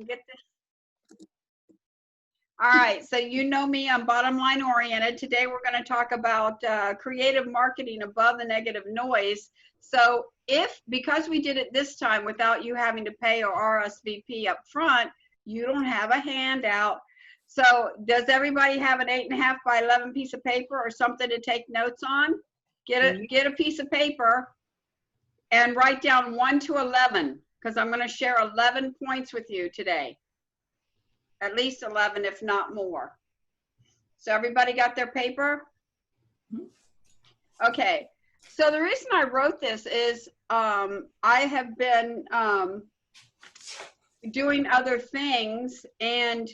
can get this. All right, so you know me, I'm bottom line oriented. Today we're going to talk about creative marketing above the negative noise. So because we did it this time without you having to pay or RSVP up front, you don't have a handout. So does everybody have an 8.5 by 11 piece of paper or something to take notes on? Get a piece of paper and write down 1 to 11, because I'm going to share 11 points with you today. At least 11, if not more. So everybody got their paper? Okay. So the reason I wrote this is I have been doing other things, and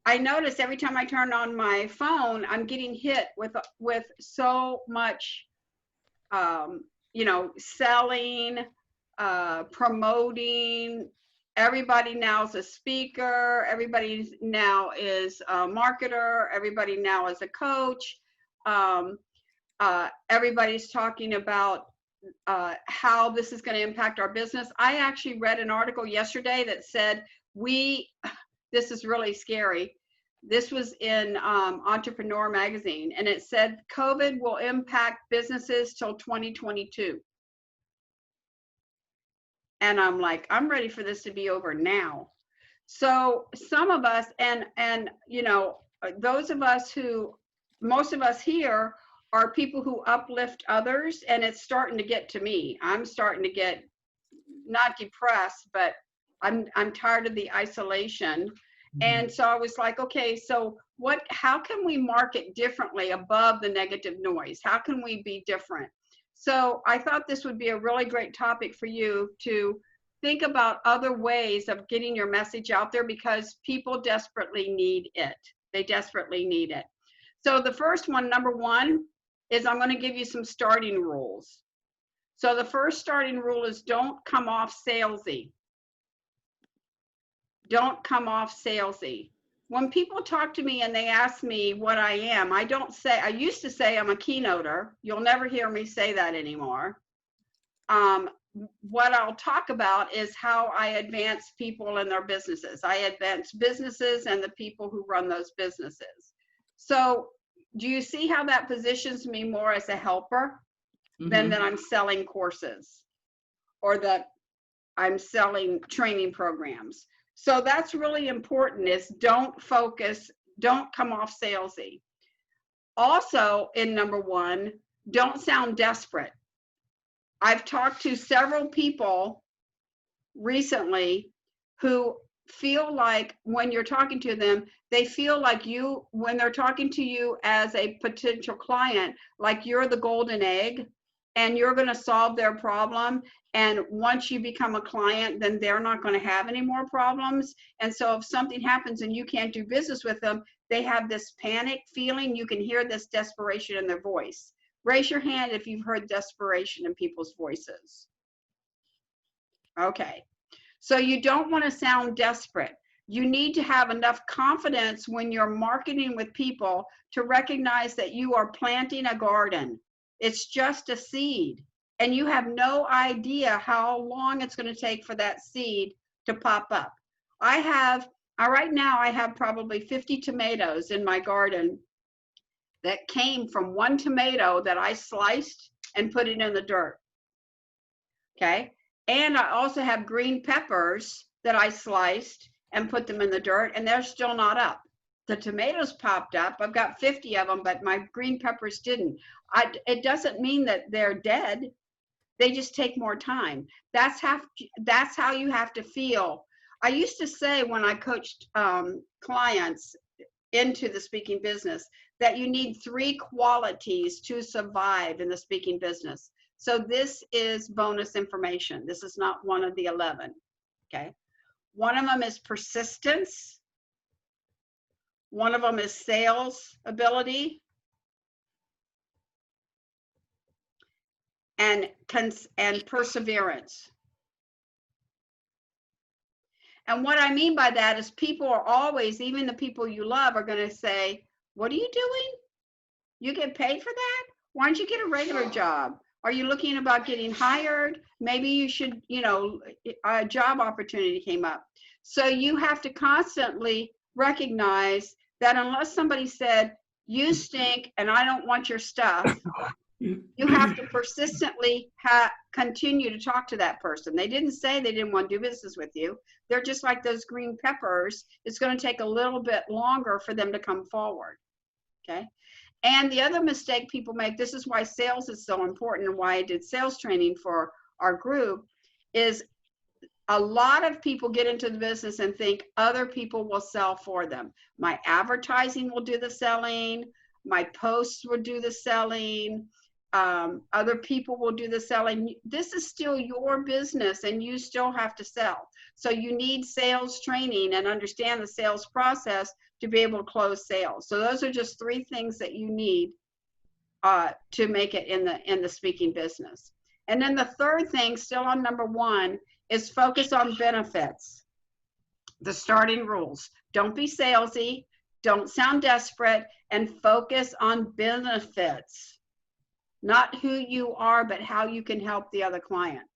I notice every time I turn on my phone, I'm getting hit with so much, you know, selling, promoting. Everybody now is a speaker. Everybody now is a marketer. Everybody now is a coach. Everybody's talking about how this is going to impact our business. I actually read an article yesterday that said this is really scary. This was in Entrepreneur magazine, and it said COVID will impact businesses till 2022. And I'm like, I'm ready for this to be over now. So some of us, and you know, those of us most of us here are people who uplift others, and it's starting to get to me. I'm starting to get not depressed, but I'm tired of the isolation. And so I was like, okay, so how can we market differently above the negative noise? How can we be different? So I thought this would be a really great topic for you to think about other ways of getting your message out there, because people desperately need it. They desperately need it. So the first one, number one, is I'm going to give you some starting rules. So the first starting rule is don't come off salesy. Don't come off salesy. When people talk to me and they ask me what I am, I used to say I'm a keynoter. You'll never hear me say that anymore. What I'll talk about is how I advance people in their businesses. I advance businesses and the people who run those businesses. So do you see how that positions me more as a helper than that I'm selling courses or that I'm selling training programs? So that's really important, is don't come off salesy. Also, in number one, don't sound desperate. I've talked to several people recently who feel like when you're talking to them, they feel like when they're talking to you as a potential client, like you're the golden egg and you're going to solve their problem. And once you become a client, then they're not going to have any more problems. And so if something happens and you can't do business with them, they have this panic feeling. You can hear this desperation in their voice. Raise your hand if you've heard desperation in people's voices. Okay. So you don't want to sound desperate. You need to have enough confidence when you're marketing with people to recognize that you are planting a garden. It's just a seed, and you have no idea how long it's going to take for that seed to pop up. Right now I have probably 50 tomatoes in my garden that came from one tomato that I sliced and put it in the dirt. Okay. And I also have green peppers that I sliced and put them in the dirt, and they're still not up. The tomatoes popped up. I've got 50 of them, but my green peppers didn't. It doesn't mean that they're dead. They just take more time. That's how you have to feel. I used to say when I coached clients into the speaking business that you need 3 qualities to survive in the speaking business. So this is bonus information. This is not one of the 11, okay? One of them is persistence. One of them is sales ability. And perseverance. And what I mean by that is people are always, even the people you love, are going to say, what are you doing? You get paid for that? Why don't you get a regular job? Are you looking about getting hired? Maybe you should, a job opportunity came up. So you have to constantly recognize that unless somebody said, you stink and I don't want your stuff, you have to persistently continue to talk to that person. They didn't say they didn't want to do business with you. They're just like those green peppers. It's going to take a little bit longer for them to come forward. Okay. And the other mistake people make, this is why sales is so important and why I did sales training for our group, is a lot of people get into the business and think other people will sell for them. My advertising will do the selling. My posts will do the selling. Other people will do the selling. This is still your business and you still have to sell. So you need sales training and understand the sales process to be able to close sales. So those are just 3 things that you need to make it in the speaking business. And then the third thing, still on number 1, is focus on benefits. The starting rules. Don't be salesy. Don't sound desperate, and focus on benefits. Not who you are, but how you can help the other client.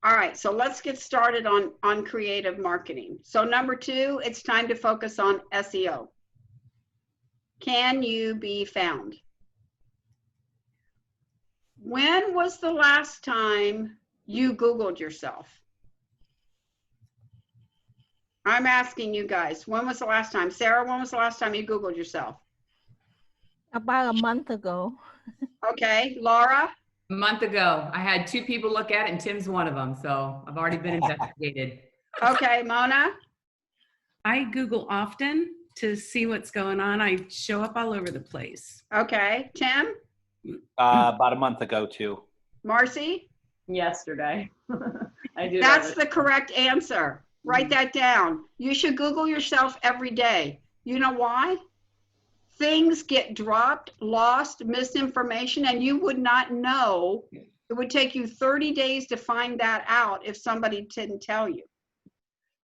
All right, so let's get started on creative marketing. So number 2, it's time to focus on SEO. Can you be found? When was the last time you Googled yourself? I'm asking you guys, when was the last time? Sarah, when was the last time you Googled yourself? About a month ago. Okay, Laura? A month ago. I had 2 people look at it and Tim's one of them. So I've already been investigated. Okay, Mona? I Google often to see what's going on. I show up all over the place. Okay, Tim? About a month ago too. Marcy? Yesterday. I do. That's the correct answer. Write that down. You should Google yourself every day. You know why? Things get dropped, lost, misinformation, and you would not know. It would take you 30 days to find that out if somebody didn't tell you.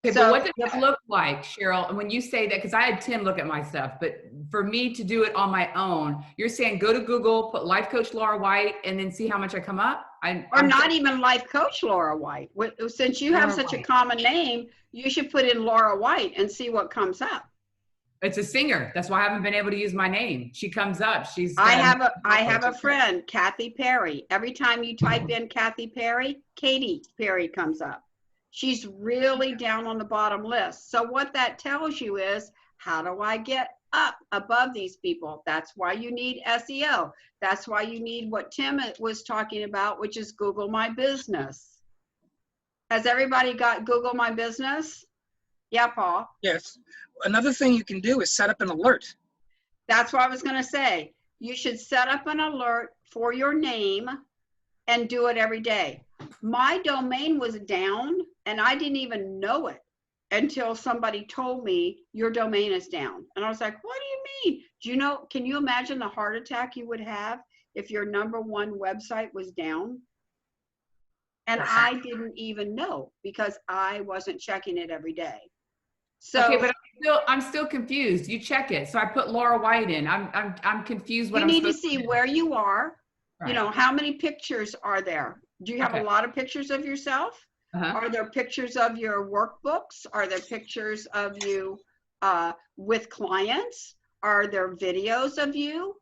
Okay, So, but what does that look like, Sheryl? When you say that, because I had Tim look at my stuff, but for me to do it on my own, you're saying go to Google, put Life Coach Laura White, and then see how much I come up? Or not even Life Coach Laura White. Since you have such a common name, you should put in Laura White and see what comes up. It's a singer. That's why I haven't been able to use my name. She comes up. I have a friend, Kathy Perry. Every time you type in Kathy Perry, Katy Perry comes up. She's really down on the bottom list. So what that tells you is, how do I get up above these people? That's why you need SEO. That's why you need what Tim was talking about, which is Google My Business. Has everybody got Google My Business? Yeah, Paul? Yes. Another thing you can do is set up an alert. That's what I was going to say. You should set up an alert for your name and do it every day. My domain was down and I didn't even know it until somebody told me your domain is down. And I was like, what do you mean? Do you know, can you imagine the heart attack you would have if your #1 website was down? And I didn't even know because I wasn't checking it every day. So, okay, but I'm still confused. You check it. So I put Laura White in. I'm confused. You need to see where you are. Right. You know, how many pictures are there? Do you have a lot of pictures of yourself? Are there pictures of your workbooks? Are there pictures of you with clients? Are there videos of you?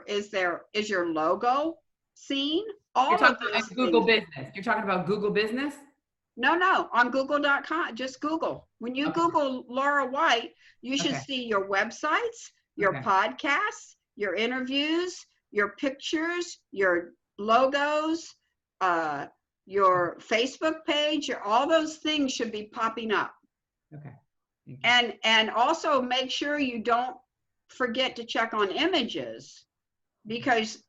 Is your logo seen? You're talking about Google Business. You're talking about Google Business? No, on google.com, just Google. When you Google Laura White, you should see your websites, your podcasts, your interviews, your pictures, your logos, your Facebook page, all those things should be popping up. Okay. And also make sure you don't forget to check on images, because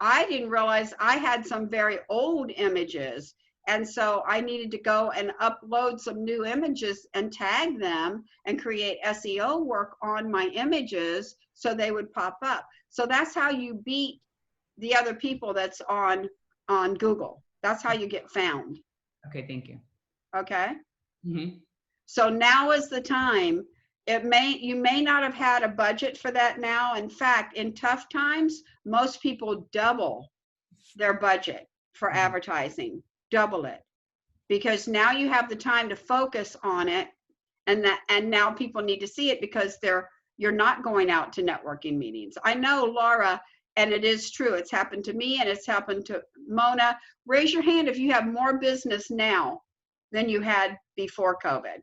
I didn't realize I had some very old images. And so I needed to go and upload some new images and tag them and create SEO work on my images so they would pop up. So that's how you beat the other people that's on Google. That's how you get found. Okay, thank you. Okay. So now is the time. You may not have had a budget for that now. In fact, in tough times, most people double their budget for advertising. Double it. because now you have the time to focus on it, and now people need to see it because you're not going out to networking meetings. I know, Laura, and it is true. It's happened to me and it's happened to Mona. Raise your hand if you have more business now than you had before COVID.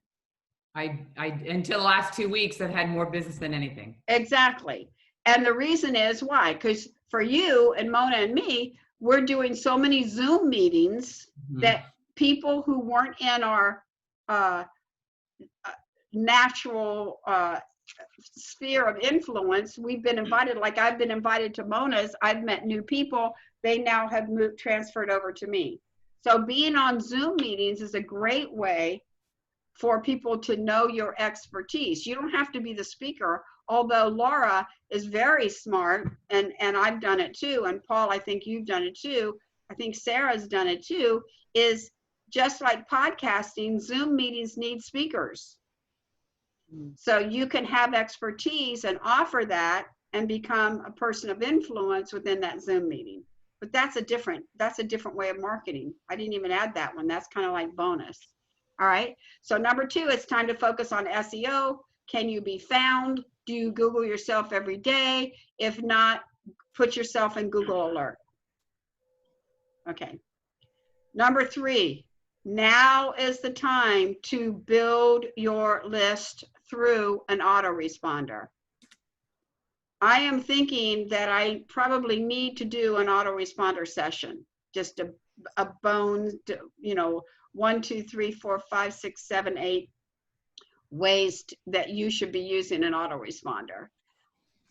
I until the last 2 weeks, I've had more business than anything. Exactly. And the reason is why? Because for you and Mona and me, we're doing so many Zoom meetings that people who weren't in our natural sphere of influence, we've been invited. Like I've been invited to Mona's. I've met new people. They now have transferred over to me. So being on Zoom meetings is a great way for people to know your expertise. You don't have to be the speaker, although Laura is very smart, and I've done it too, and Paul, I think you've done it too. I think Sarah's done it too, is just like podcasting, Zoom meetings need speakers. So you can have expertise and offer that and become a person of influence within that Zoom meeting. But that's a different way of marketing. I didn't even add that one. That's kind of like bonus. All right. So number 2, it's time to focus on SEO. Can you be found? Do you Google yourself every day? If not, put yourself in Google Alert. Okay. Number 3, now is the time to build your list through an autoresponder. I am thinking that I probably need to do an autoresponder session, just a bone, 1, 2, 3, 4, 5, 6, 7, 8 ways that you should be using an autoresponder.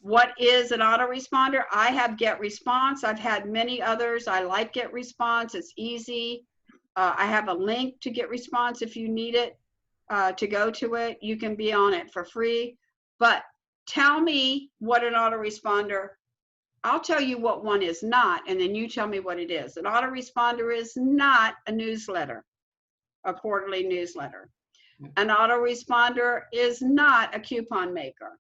What is an autoresponder? I have GetResponse. I've had many others. I like GetResponse. It's easy. I have a link to GetResponse if you need it to go to it. You can be on it for free. But tell me what an autoresponder. I'll tell you what one is not, and then you tell me what it is. An autoresponder is not a newsletter, a quarterly newsletter. An autoresponder is not a coupon maker.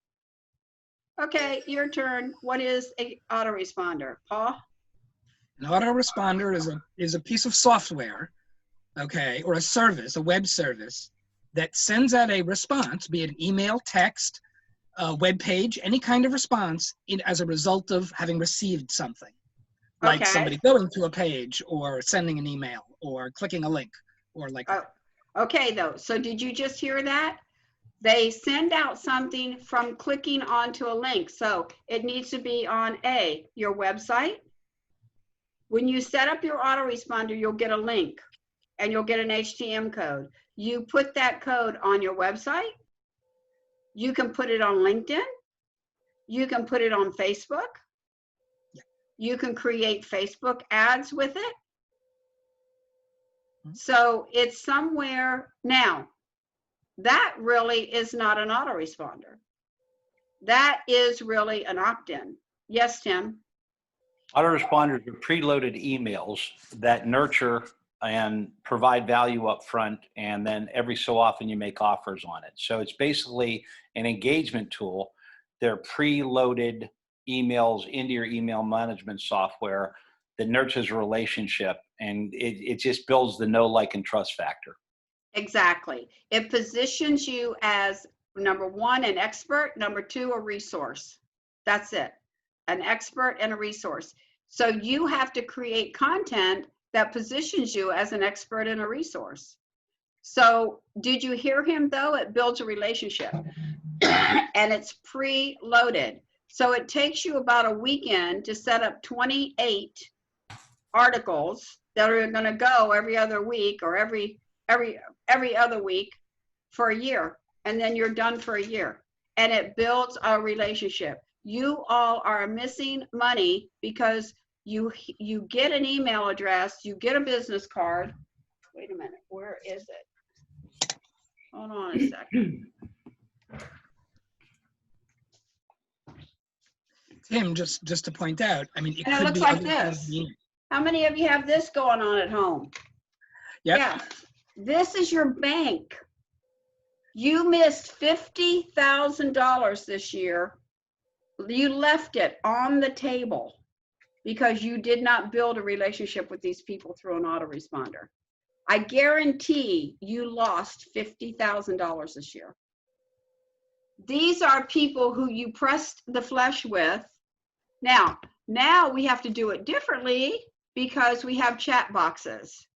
Okay, your turn. What is an autoresponder, Paul? An autoresponder is a piece of software, okay, or a service, a web service that sends out a response, be it an email, text, a web page, any kind of response as a result of having received something, like somebody going to a page or sending an email or clicking a link or like that. Okay, though. So did you just hear that? They send out something from clicking onto a link. So it needs to be on your website. When you set up your autoresponder, you'll get a link and you'll get an HTML code. You put that code on your website. You can put it on LinkedIn. You can put it on Facebook. You can create Facebook ads with it. So it's somewhere. Now, that really is not an autoresponder. That is really an opt-in. Yes, Tim? Autoresponders are preloaded emails that nurture and provide value up front, and then every so often you make offers on it. So it's basically an engagement tool. They're preloaded emails into your email management software that nurtures a relationship, and it just builds the know, like, and trust factor. Exactly. It positions you as, number 1, an expert, number 2, a resource. That's it. An expert and a resource. So you have to create content that positions you as an expert and a resource. So did you hear him though? It builds a relationship and it's pre-loaded. So it takes you about a weekend to set up 28 articles that are going to go every other week or every other week for a year. And then you're done for a year. And it builds a relationship. You all are missing money because you get an email address, you get a business card. Wait a minute, where is it? Hold on a second. Tim, just to point out, I mean, And it looks like this. How many of you have this going on at home? Yep. Yeah, this is your bank. You missed $50,000 this year. You left it on the table because you did not build a relationship with these people through an autoresponder. I guarantee you lost $50,000 this year. These are people who you pressed the flesh with. Now we have to do it differently because we have chat boxes.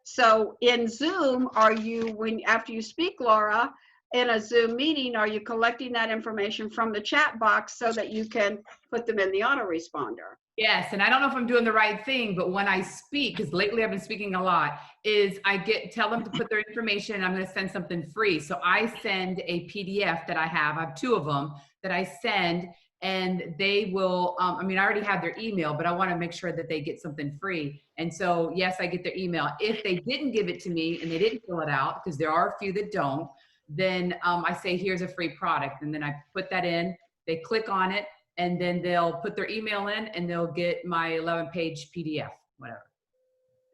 So in Zoom, after you speak, Laura, in a Zoom meeting, are you collecting that information from the chat box so that you can put them in the autoresponder? Yes, and I don't know if I'm doing the right thing, but when I speak, because lately I've been speaking a lot, is I tell them to put their information and I'm going to send something free. So I send a PDF that I have 2 of them that I send, and they will, I already have their email, but I want to make sure that they get something free. And so, yes, I get their email. If they didn't give it to me and they didn't fill it out, because there are a few that don't, then I say, here's a free product. And then I put that in, they click on it, and then they'll put their email in and they'll get my 11-page PDF, whatever.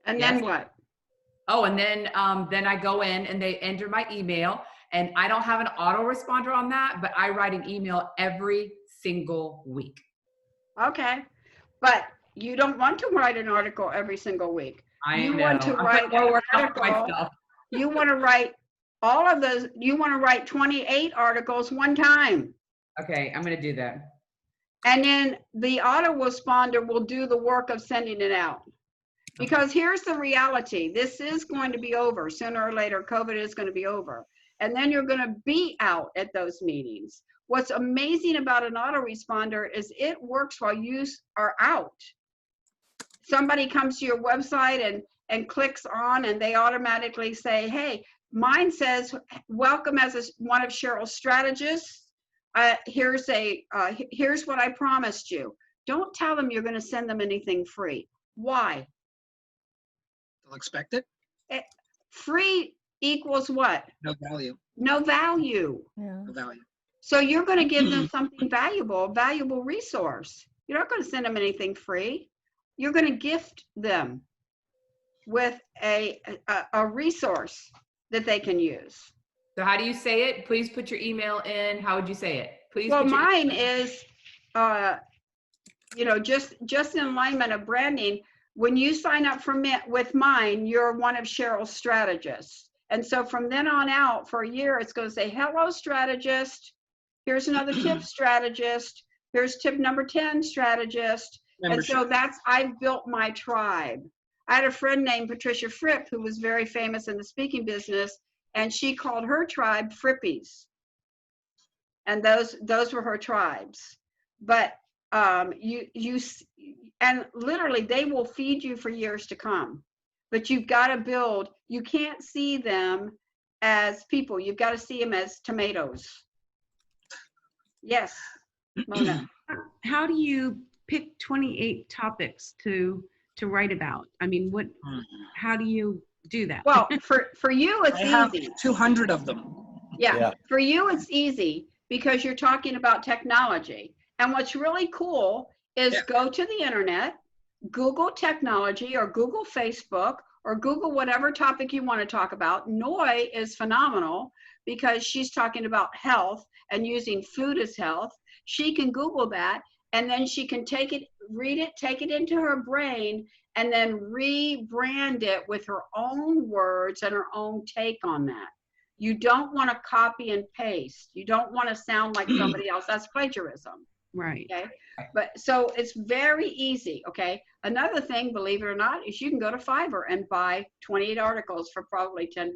And Yes. then what? Oh, and then I go in and they enter my email, and I don't have an autoresponder on that, but I write an email every single week. Okay. But you don't want to write an article every single week. I know. Want to I'm write more an worked out for article. myself. You want to write all of those. You want to write 28 articles one time. Okay, I'm going to do that. And then the autoresponder will do the work of sending it out. Because here's the reality. This is going to be over. Sooner or later, COVID is going to be over. And then you're going to be out at those meetings. What's amazing about an autoresponder is it works while you are out. Somebody comes to your website and clicks on, and they automatically say, hey, mine says, welcome as one of Sheryl's strategists. Here's what I promised you. Don't tell them you're going to send them anything free. Why? They'll expect it. Free equals what? No value. No value. Yeah. No value. So you're going to give them something valuable, a valuable resource. You're not going to send them anything free. You're going to gift them with a resource that they can use. So how do you say it? Please put your email in. How would you say it? Please. Well, put your mine is, just in alignment of branding. When you sign up with mine, you're one of Sheryl's strategists. And so from then on out for a year, it's going to say, hello, strategist. Here's another tip, strategist. Here's tip number 10, strategist. Membership. And so I've built my tribe. I had a friend named Patricia Fripp, who was very famous in the speaking business, and she called her tribe Frippies. And those were her tribes. But and literally they will feed you for years to come. But you've got to build, you can't see them as people. You've got to see them as tomatoes. Yes, Mona. How do you pick 28 topics to write about? How do you do that? Well, for you, it's I have easy. 200 of them. Yeah, for you, it's easy because you're talking about technology. And what's really cool is go to the internet, Google technology or Google Facebook or Google whatever topic you want to talk about. Noi is phenomenal because she's talking about health and using food as health. She can Google that, and then she can take it, read it, take it into her brain, and then rebrand it with her own words and her own take on that. You don't want to copy and paste. You don't want to sound like somebody else. That's plagiarism. Right. Okay. But so it's very easy. Okay. Another thing, believe it or not, is you can go to Fiverr and buy 28 articles for probably $10.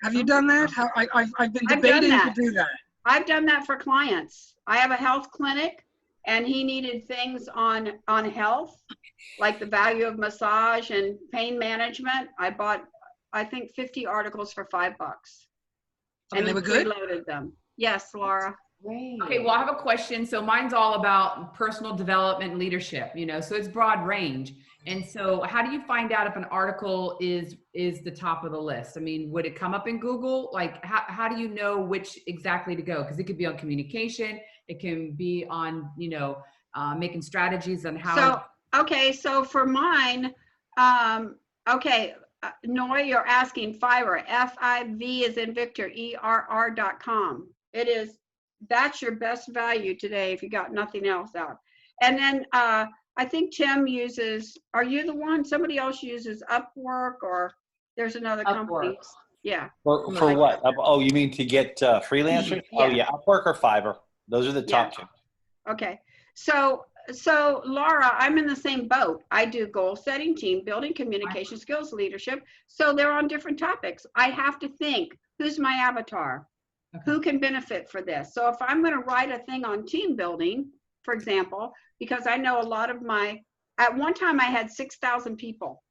Have you done that? I've been I've done debating that. to do that. I've done that for clients. I have a health clinic and he needed things on health, like the value of massage and pain management. I bought, I think, 50 articles for $5. And they were good? Preloaded them. Yes, Laura. Okay, well, I have a question. So mine's all about personal development and leadership, so it's broad range. And so how do you find out if an article is the top of the list? Would it come up in Google? Like, how do you know which exactly to go? Because it could be on communication. It can be on, making strategies on how. So for mine, Noi, you're asking Fiverr, F-I-V as in Victor, ERR.com. That's your best value today if you got nothing else out. And then I think Tim uses, are you the one? Somebody else uses Upwork or There's another company. Upwork. Yeah. For what? Oh, you mean to get freelancers? Oh, yeah. Upwork or Fiverr. Those are the top two. Okay. So Laura, I'm in the same boat. I do goal setting, team building, communication skills, leadership. So they're on different topics. I have to think, who's my avatar? Okay. Who can benefit for this? So if I'm going to write a thing on team building, for example, because I know a lot of at one time I had 6,000 people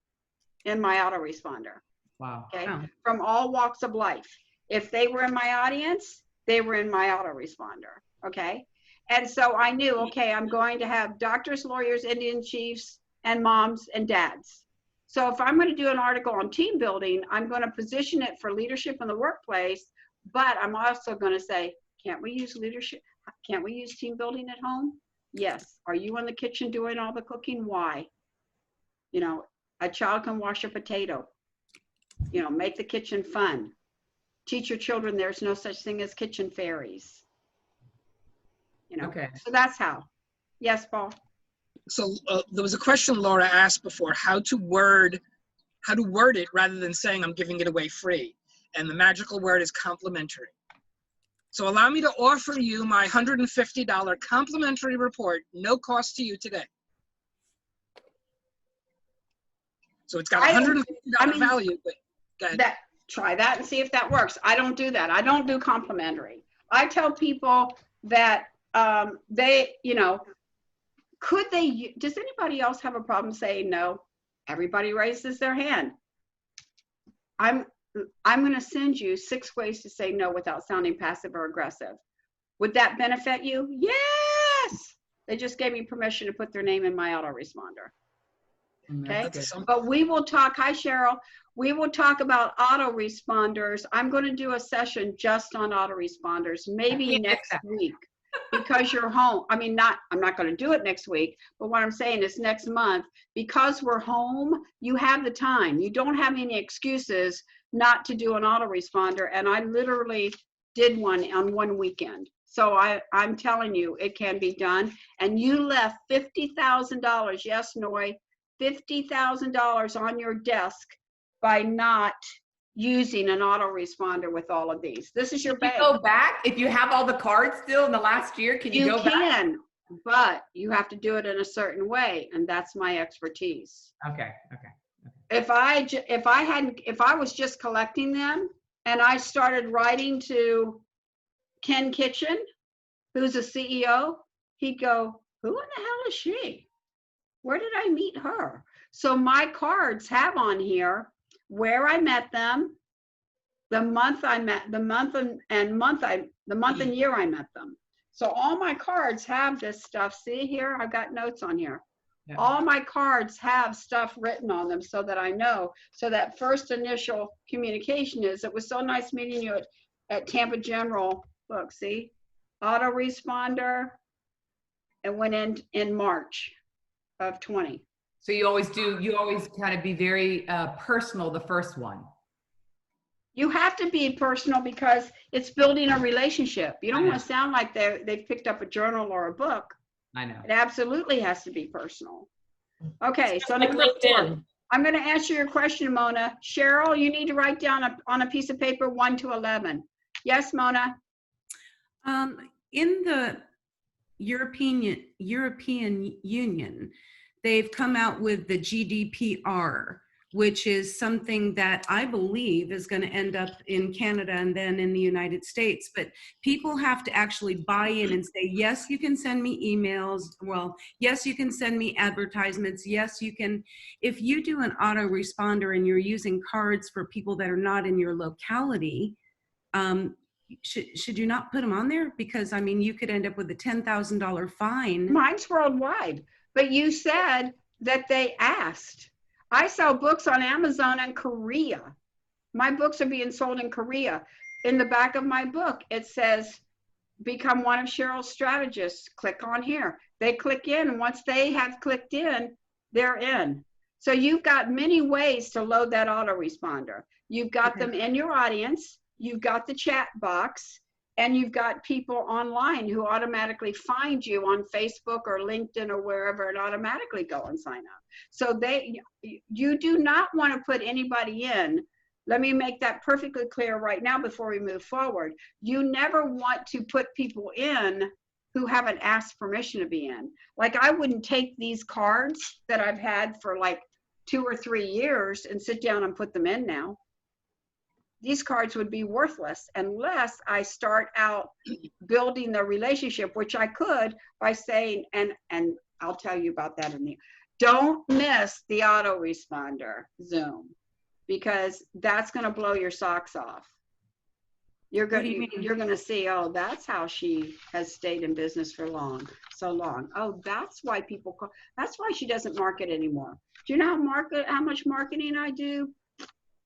in my autoresponder. Wow. Okay. Wow. From all walks of life. If they were in my audience, they were in my autoresponder. Okay. And so I knew, okay, I'm going to have doctors, lawyers, Indian chiefs, and moms and dads. So if I'm going to do an article on team building, I'm going to position it for leadership in the workplace, but I'm also going to say, can't we use leadership? Can't we use team building at home? Yes. Are you in the kitchen doing all the cooking? Why? You know, a child can wash a potato. You know, make the kitchen fun. Teach your children there's no such thing as kitchen fairies. You know, Okay. so that's how. Yes, Paul. So there was a question Laura asked before, how to word it rather than saying I'm giving it away free. And the magical word is complimentary. So allow me to offer you my $150 complimentary report, no cost to you today. So it's got $150 value, but go ahead. Try that and see if that works. I don't do that. I don't do complimentary. I tell people that they, you know, does anybody else have a problem saying no? Everybody raises their hand. I'm going to send you 6 ways to say no without sounding passive or aggressive. Would that benefit you? Yes. They just gave me permission to put their name in my autoresponder. Okay. But we will talk. Hi, Cheryl. We will talk about autoresponders. I'm going to do a session just on autoresponders, maybe next week. Because you're home. I mean, I'm not going to do it next week, but what I'm saying is next month, because we're home, you have the time. You don't have any excuses not to do an autoresponder. And I literally did one on one weekend. So I'm telling you, it can be done. And you left $50,000, yes, Noy, $50,000 on your desk by not using an autoresponder with all of these. This is your bag. Go back if you have all the cards still in the last year. Can you go back? You can, but you have to do it in a certain way, and that's my expertise. Okay. If I was just collecting them and I started writing to Ken Kitchen, who's a CEO, he'd go, "Who in the hell is she? Where did I meet her?" So my cards have on here where I met them, the month I met, the month and year I met them. So all my cards have this stuff. See here, I've got notes on here. Yeah. All my cards have stuff written on them so that I know. So that first initial communication is, it was so nice meeting you at Tampa General. Look, see, autoresponder. It went in March of 20. So you always kind of be very personal, the first one. You have to be personal because it's building a relationship. You don't want to sound like they've picked up a journal or a book. I know. It absolutely has to be personal. Okay, so like LinkedIn. I'm going to answer your question, Mona. Cheryl, you need to write down on a piece of paper 1 to 11. Yes, Mona? In the European Union, they've come out with the GDPR, which is something that I believe is going to end up in Canada and then in the United States. But people have to actually buy in and say, yes, you can send me emails. Well, yes, you can send me advertisements. Yes, you can. If you do an autoresponder and you're using cards for people that are not in your locality, should you not put them on there? Because, I mean, you could end up with a $10,000 fine. Mine's worldwide. But you said that they asked. I sell books on Amazon in Korea. My books are being sold in Korea. In the back of my book, it says, become one of Cheryl's strategists. Click on here. They click in, and once they have clicked in, they're in. So you've got many ways to load that autoresponder. You've got them in your audience. You've got the chat box. And you've got people online who automatically find you on Facebook or LinkedIn or wherever and automatically go and sign up. So you do not want to put anybody in Let me make that perfectly clear right now before we move forward. You never want to put people in who haven't asked permission to be in. Like, I wouldn't take these cards that I've had for like 2 or 3 years and sit down and put them in now. These cards would be worthless unless I start out building the relationship, which I could by saying, and I'll tell you about that in the, don't miss the autoresponder Zoom, because that's going to blow your socks off. You're What do you going mean? you're going to see, oh, that's how she has stayed in business for so long. Oh, that's why people call, that's why she doesn't market anymore. Do you know how much marketing I do?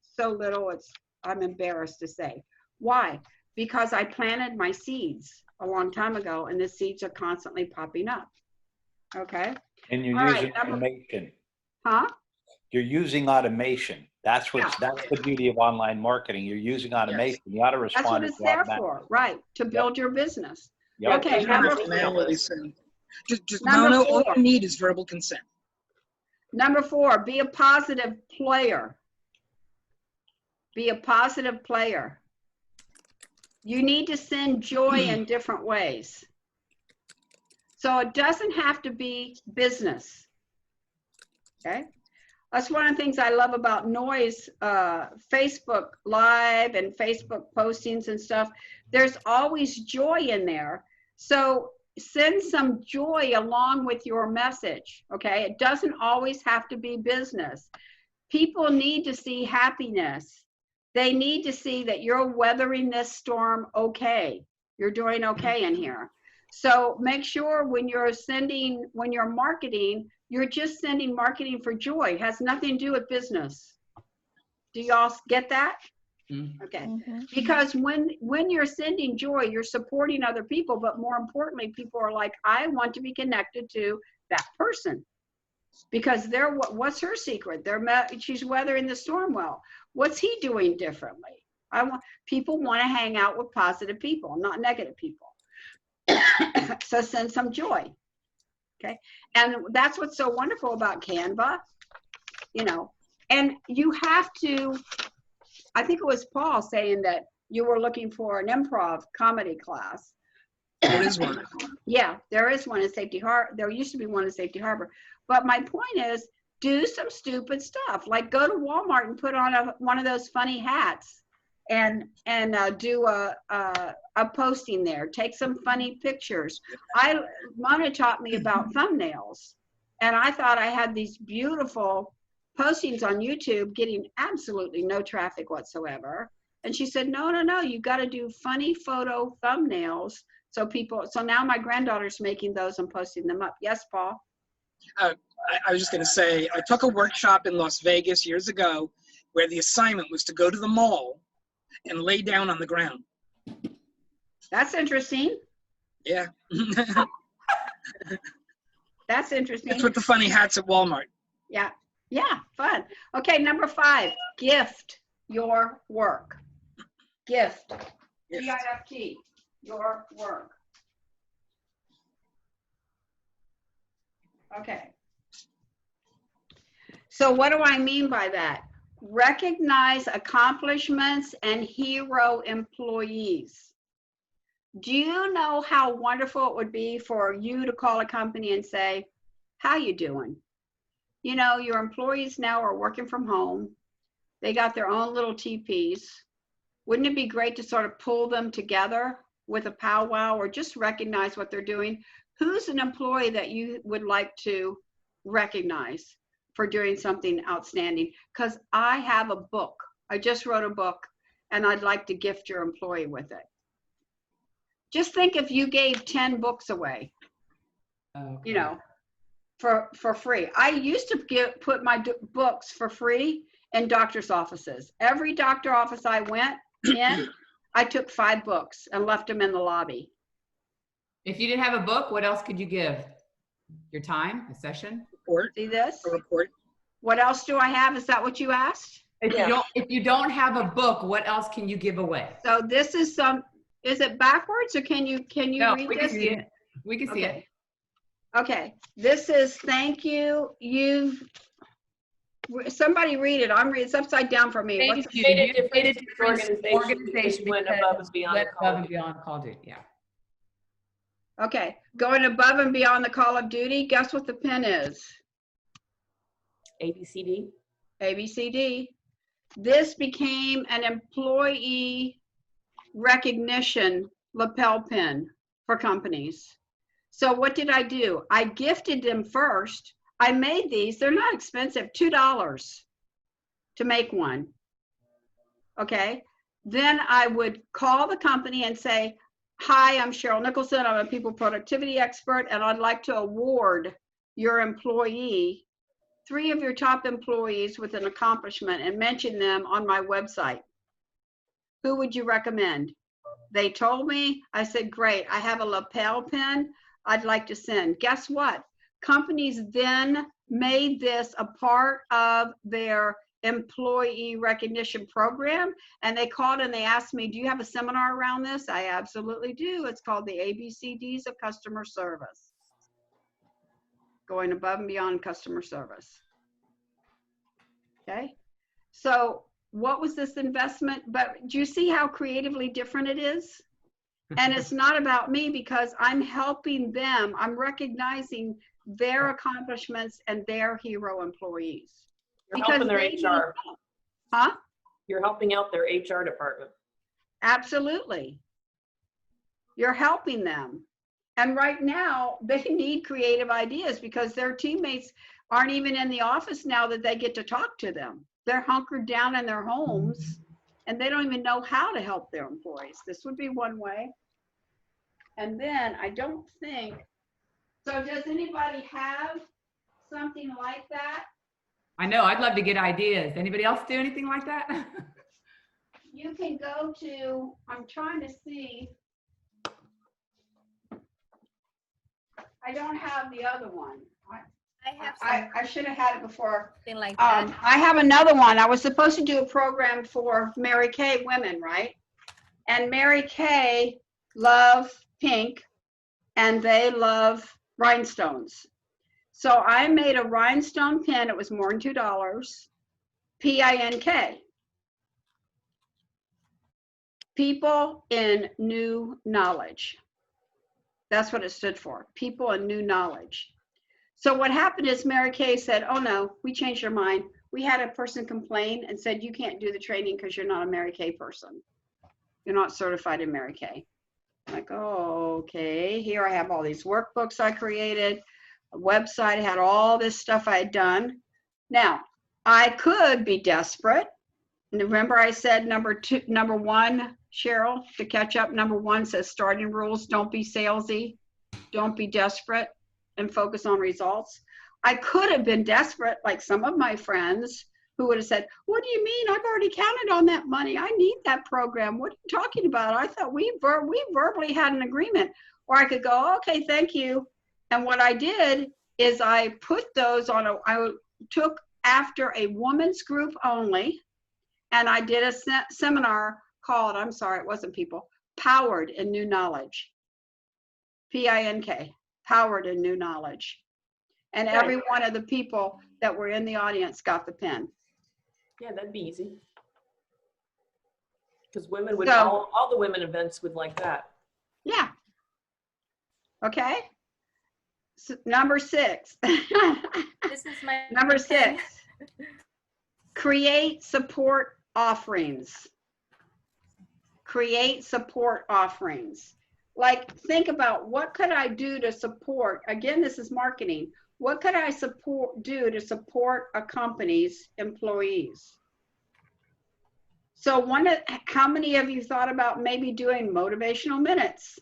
So little, I'm embarrassed to say. Why? Because I planted my seeds a long time ago, and the seeds are constantly popping up. Okay. And you're All using right, automation. Huh? You're using automation. That's the beauty of online marketing. You're using automation. The autoresponder. That's what it's there for, right? To build your business. Yep. Okay, You don't number have to manually send. Just Number no, all 4. you need is verbal consent. Number 4, be a positive player. Be a positive player. You need to send joy in different ways. So it doesn't have to be business. Okay? That's one of the things I love about Noise, Facebook Live and Facebook postings and stuff. There's always joy in there. So send some joy along with your message, okay? It doesn't always have to be business. People need to see happiness. They need to see that you're weathering this storm okay. You're doing okay in here. So make sure when you're marketing, you're just sending marketing for joy. It has nothing to do with business. Do y'all get that? Okay. Because when you're sending joy, you're supporting other people, but more importantly, people are like, I want to be connected to that person because what's her secret? She's weathering the storm well. What's he doing differently? People want to hang out with positive people, not negative people. So send some joy. Okay. And that's what's so wonderful about Canva, and you have to, I think it was Paul saying that you were looking for an improv comedy class. There is one. Yeah, there is one in Safety Harbor. There used to be one in Safety Harbor. But my point is, do some stupid stuff. Like go to Walmart and put on one of those funny hats and do a posting there. Take some funny pictures. Mona taught me about thumbnails. And I thought I had these beautiful postings on YouTube getting absolutely no traffic whatsoever. And she said, no, you got to do funny photo thumbnails. So now my granddaughter's making those and posting them up. Yes, Paul? I was just going to say, I took a workshop in Las Vegas years ago where the assignment was to go to the mall and lay down on the ground. That's interesting. Yeah. That's interesting. That's with the funny hats at Walmart. Yeah, fun. Okay, number 5, gift your work. Gift. G-I-F-T, your work. Okay. So what do I mean by that? Recognize accomplishments and hero employees. Do you know how wonderful it would be for you to call a company and say, how you doing? Your employees now are working from home. They got their own little TPs. Wouldn't it be great to sort of pull them together with a powwow or just recognize what they're doing? Who's an employee that you would like to recognize for doing something outstanding? Because I have a book. I just wrote a book and I'd like to gift your employee with it. Just think if you gave 10 books away, Okay. for free. I used to put my books for free in doctor's offices. Every doctor office I went in, I took 5 books and left them in the lobby. If you didn't have a book, what else could you give? Your time, a session? Report. See this? A report. What else do I have? Is that what you asked? If you don't have a book, what else can you give away? So this is is it backwards or can you No, read we this? can see it. We can see it. Okay. This is thank you. Somebody read it. It's upside down for me. What's You Made a difference made a to the difference to the organization because went above and beyond went the call above of and duty. beyond call of duty, yeah. okay? Going above and beyond the call of duty. Guess what the pin is? ABCD. ABCD. This became an employee recognition lapel pin for companies. So what did I do? I gifted them first. I made these. They're not expensive. $2 to make one. Okay. Then I would call the company and say, hi, I'm Sheryl Nicholson. I'm a people productivity expert, and I'd like to award your employee, 3 of your top employees with an accomplishment, and mention them on my website. Who would you recommend? They told me. I said, great. I have a lapel pin I'd like to send. Guess what? Companies then made this a part of their employee recognition program, and they called and they asked me, do you have a seminar around this? I absolutely do. It's called the ABCDs of customer service. Going above and beyond customer service. Okay. So what was this investment? But do you see how creatively different it is? And it's not about me because I'm helping them. I'm recognizing their accomplishments and their hero employees. You're Because helping their they need HR. help. Huh? You're helping out their HR department. Absolutely. You're helping them. And right now they need creative ideas because their teammates aren't even in the office now that they get to talk to them. They're hunkered down in their homes and they don't even know how to help their employees. This would be one way. And then I don't think, so does anybody have something like that? I know, I'd love to get ideas. Anybody else do anything like that? You can go to, I'm trying to see. I don't have the other one. I have I should have had it before. something like that. I have another one. I was supposed to do a program for Mary Kay women, right? And Mary Kay love pink and they love rhinestones. So I made a rhinestone pin. It was more than $2. P-I-N-K. People in New Knowledge. That's what it stood for. People in New Knowledge. So what happened is Mary Kay said, oh no, we changed our mind. We had a person complain and said, you can't do the training because you're not a Mary Kay person. You're not certified in Mary Kay. I'm like, oh, okay. Here I have all these workbooks I created, a website, I had all this stuff I had done. Now, I could be desperate. And remember I said number 1, Sheryl, to catch up, number 1 says starting rules, don't be salesy, don't be desperate, and focus on results. I could have been desperate like some of my friends who would have said, what do you mean? I've already counted on that money. I need that program. What are you talking about? I thought we verbally had an agreement. Or I could go, okay, thank you. And what I did is I put those on I took after a woman's group only, and I did a seminar called, I'm sorry, it wasn't people, Powered in New Knowledge. P-I-N-K, Powered in New Knowledge. And every one of the people that were in the audience got the pin. Yeah, that'd be easy. Because women would, So- all the women events would like that. Yeah. Okay. So, number 6. This is my Number pen. 6. Create support offerings. Create support offerings. Like, think about what could I do to support, again, this is marketing. What could I do to support a company's employees? So how many of you thought about maybe doing motivational minutes?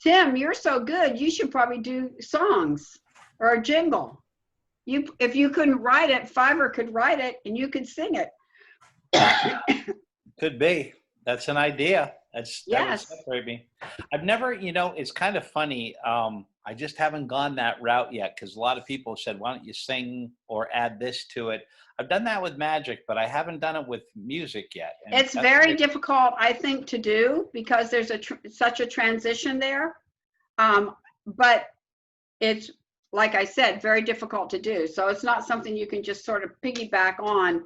Tim, you're so good. You should probably do songs or a jingle. If you couldn't write it, Fiverr could write it and you could sing it. Could be. That's an idea. That Yes. would separate me. I've never, it's kind of funny. I just haven't gone that route yet because a lot of people said, why don't you sing or add this to it? I've done that with magic, but I haven't done it with music yet. And It's very difficult, I think, to do because there's such a transition there. But it's like I said, very difficult to do. So it's not something you can just sort of piggyback on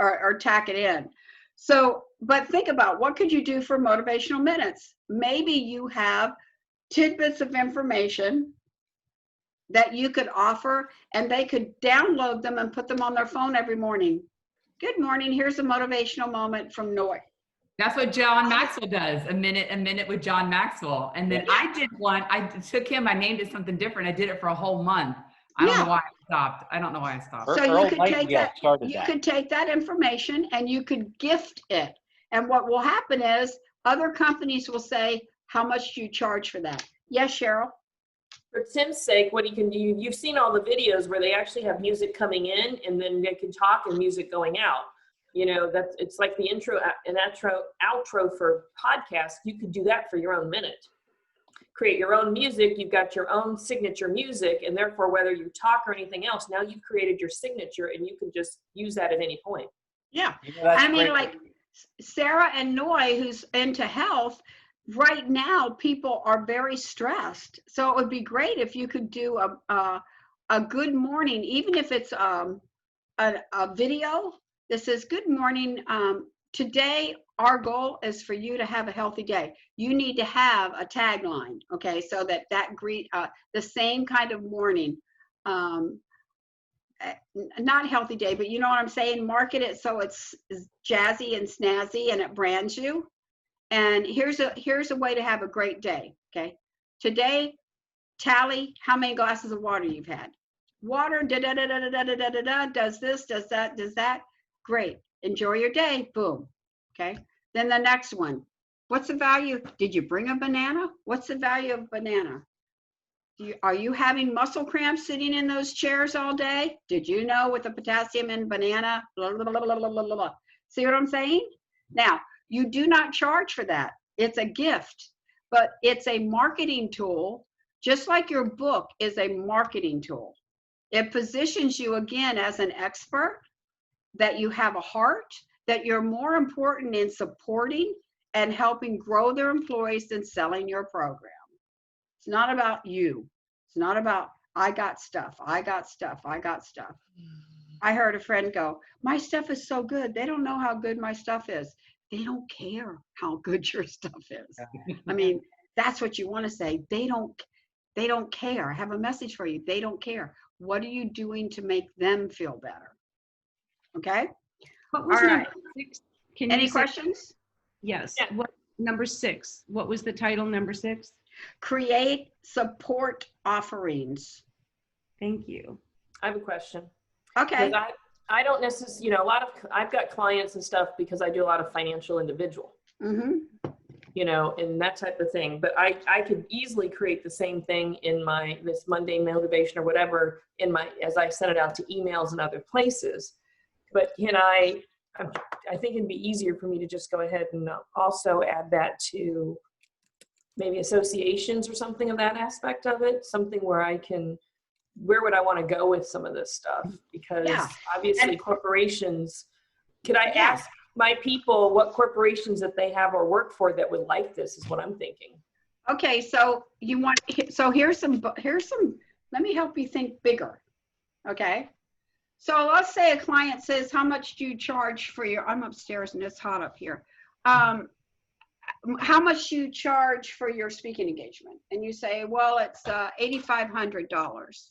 or tack it in. So, but think about what could you do for motivational minutes? Maybe you have tidbits of information that you could offer and they could download them and put them on their phone every morning. Good morning, here's a motivational moment from Noy. That's what John Maxwell does. A minute with John Maxwell. And then I did one, I took him, I named it something different. I did it for a whole month. I don't know why I stopped. I don't know why I stopped. So you could take that, started you that. could take that information and you could gift it. And what will happen is other companies will say, how much do you charge for that? Yes, Cheryl? For Tim's sake, what he can do, you've seen all the videos where they actually have music coming in and then they can talk and music going out. You know, that's, it's like the intro and outro for podcasts. You could do that for your own minute. Create your own music. You've got your own signature music, and therefore whether you talk or anything else, now you've created your signature and you can just use that at any point. Yeah. That's I mean, great. like Sarah and Noy, who's into health, right now people are very stressed. So it would be great if you could do a good morning, even if it's a video that says, good morning. Today, our goal is for you to have a healthy day. You need to have a tagline, okay? So that greet the same kind of morning. Not healthy day, but you know what I'm saying? Market it so it's jazzy and snazzy and it brands you. And here's a way to have a great day, okay? Today, tally how many glasses of water you've had. Water, does this, does that. Great. Enjoy your day. Boom. Okay. Then the next one. What's the value? Did you bring a banana? What's the value of banana? Are you having muscle cramps sitting in those chairs all day? Did you know with the potassium in banana? Blah, blah, blah, blah, blah, blah. See what I'm saying? Now, you do not charge for that. It's a gift, but it's a marketing tool, just like your book is a marketing tool. It positions you again as an expert, that you have a heart, that you're more important in supporting and helping grow their employees than selling your program. It's not about you. It's not about, I got stuff, I got stuff, I got stuff. I heard a friend go, my stuff is so good. They don't know how good my stuff is. They don't care how good your stuff is. I mean, that's what you want to say. They don't care. I have a message for you. They don't care. What are you doing to make them feel better? Okay. What was All number right. 6? Can Any you say- questions? Yes. Yeah. What number 6? What was the title number 6? Create support offerings. Thank you. I have a question. Okay. Because I don't necessarily, you know, I've got clients and stuff because I do a lot of financial individual, you know, and that type of thing. But I could easily create the same thing in this Monday motivation or whatever as I send it out to emails and other places. But I think it'd be easier for me to just go ahead and also add that to maybe associations or something of that aspect of it, something where where would I want to go with some of this stuff? Because obviously corporations, could I ask my people what corporations that they have or work for that would like this is what I'm thinking. Okay. So here's some, let me help you think bigger. Okay. So let's say a client says, how much do you charge for I'm upstairs and it's hot up here. How much do you charge for your speaking engagement? And you say, well, it's $8,500.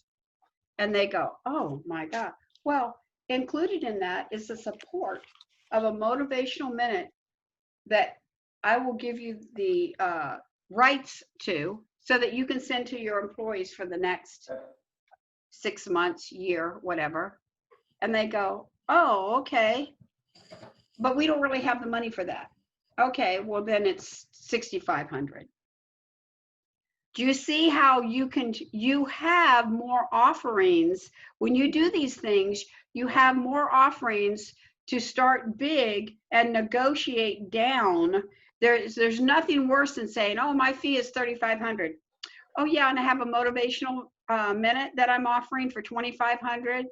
And they go, oh my God. Well, included in that is the support of a motivational minute that I will give you the rights to so that you can send to your employees for the next 6 months, year, whatever. And they go, oh, okay. But we don't really have the money for that. Okay, well then it's $6,500. Do you see how you have more offerings when you do these things? You have more offerings to start big and negotiate down. There's nothing worse than saying, oh, my fee is $3,500. Oh yeah, and I have a motivational minute that I'm offering for $2,500.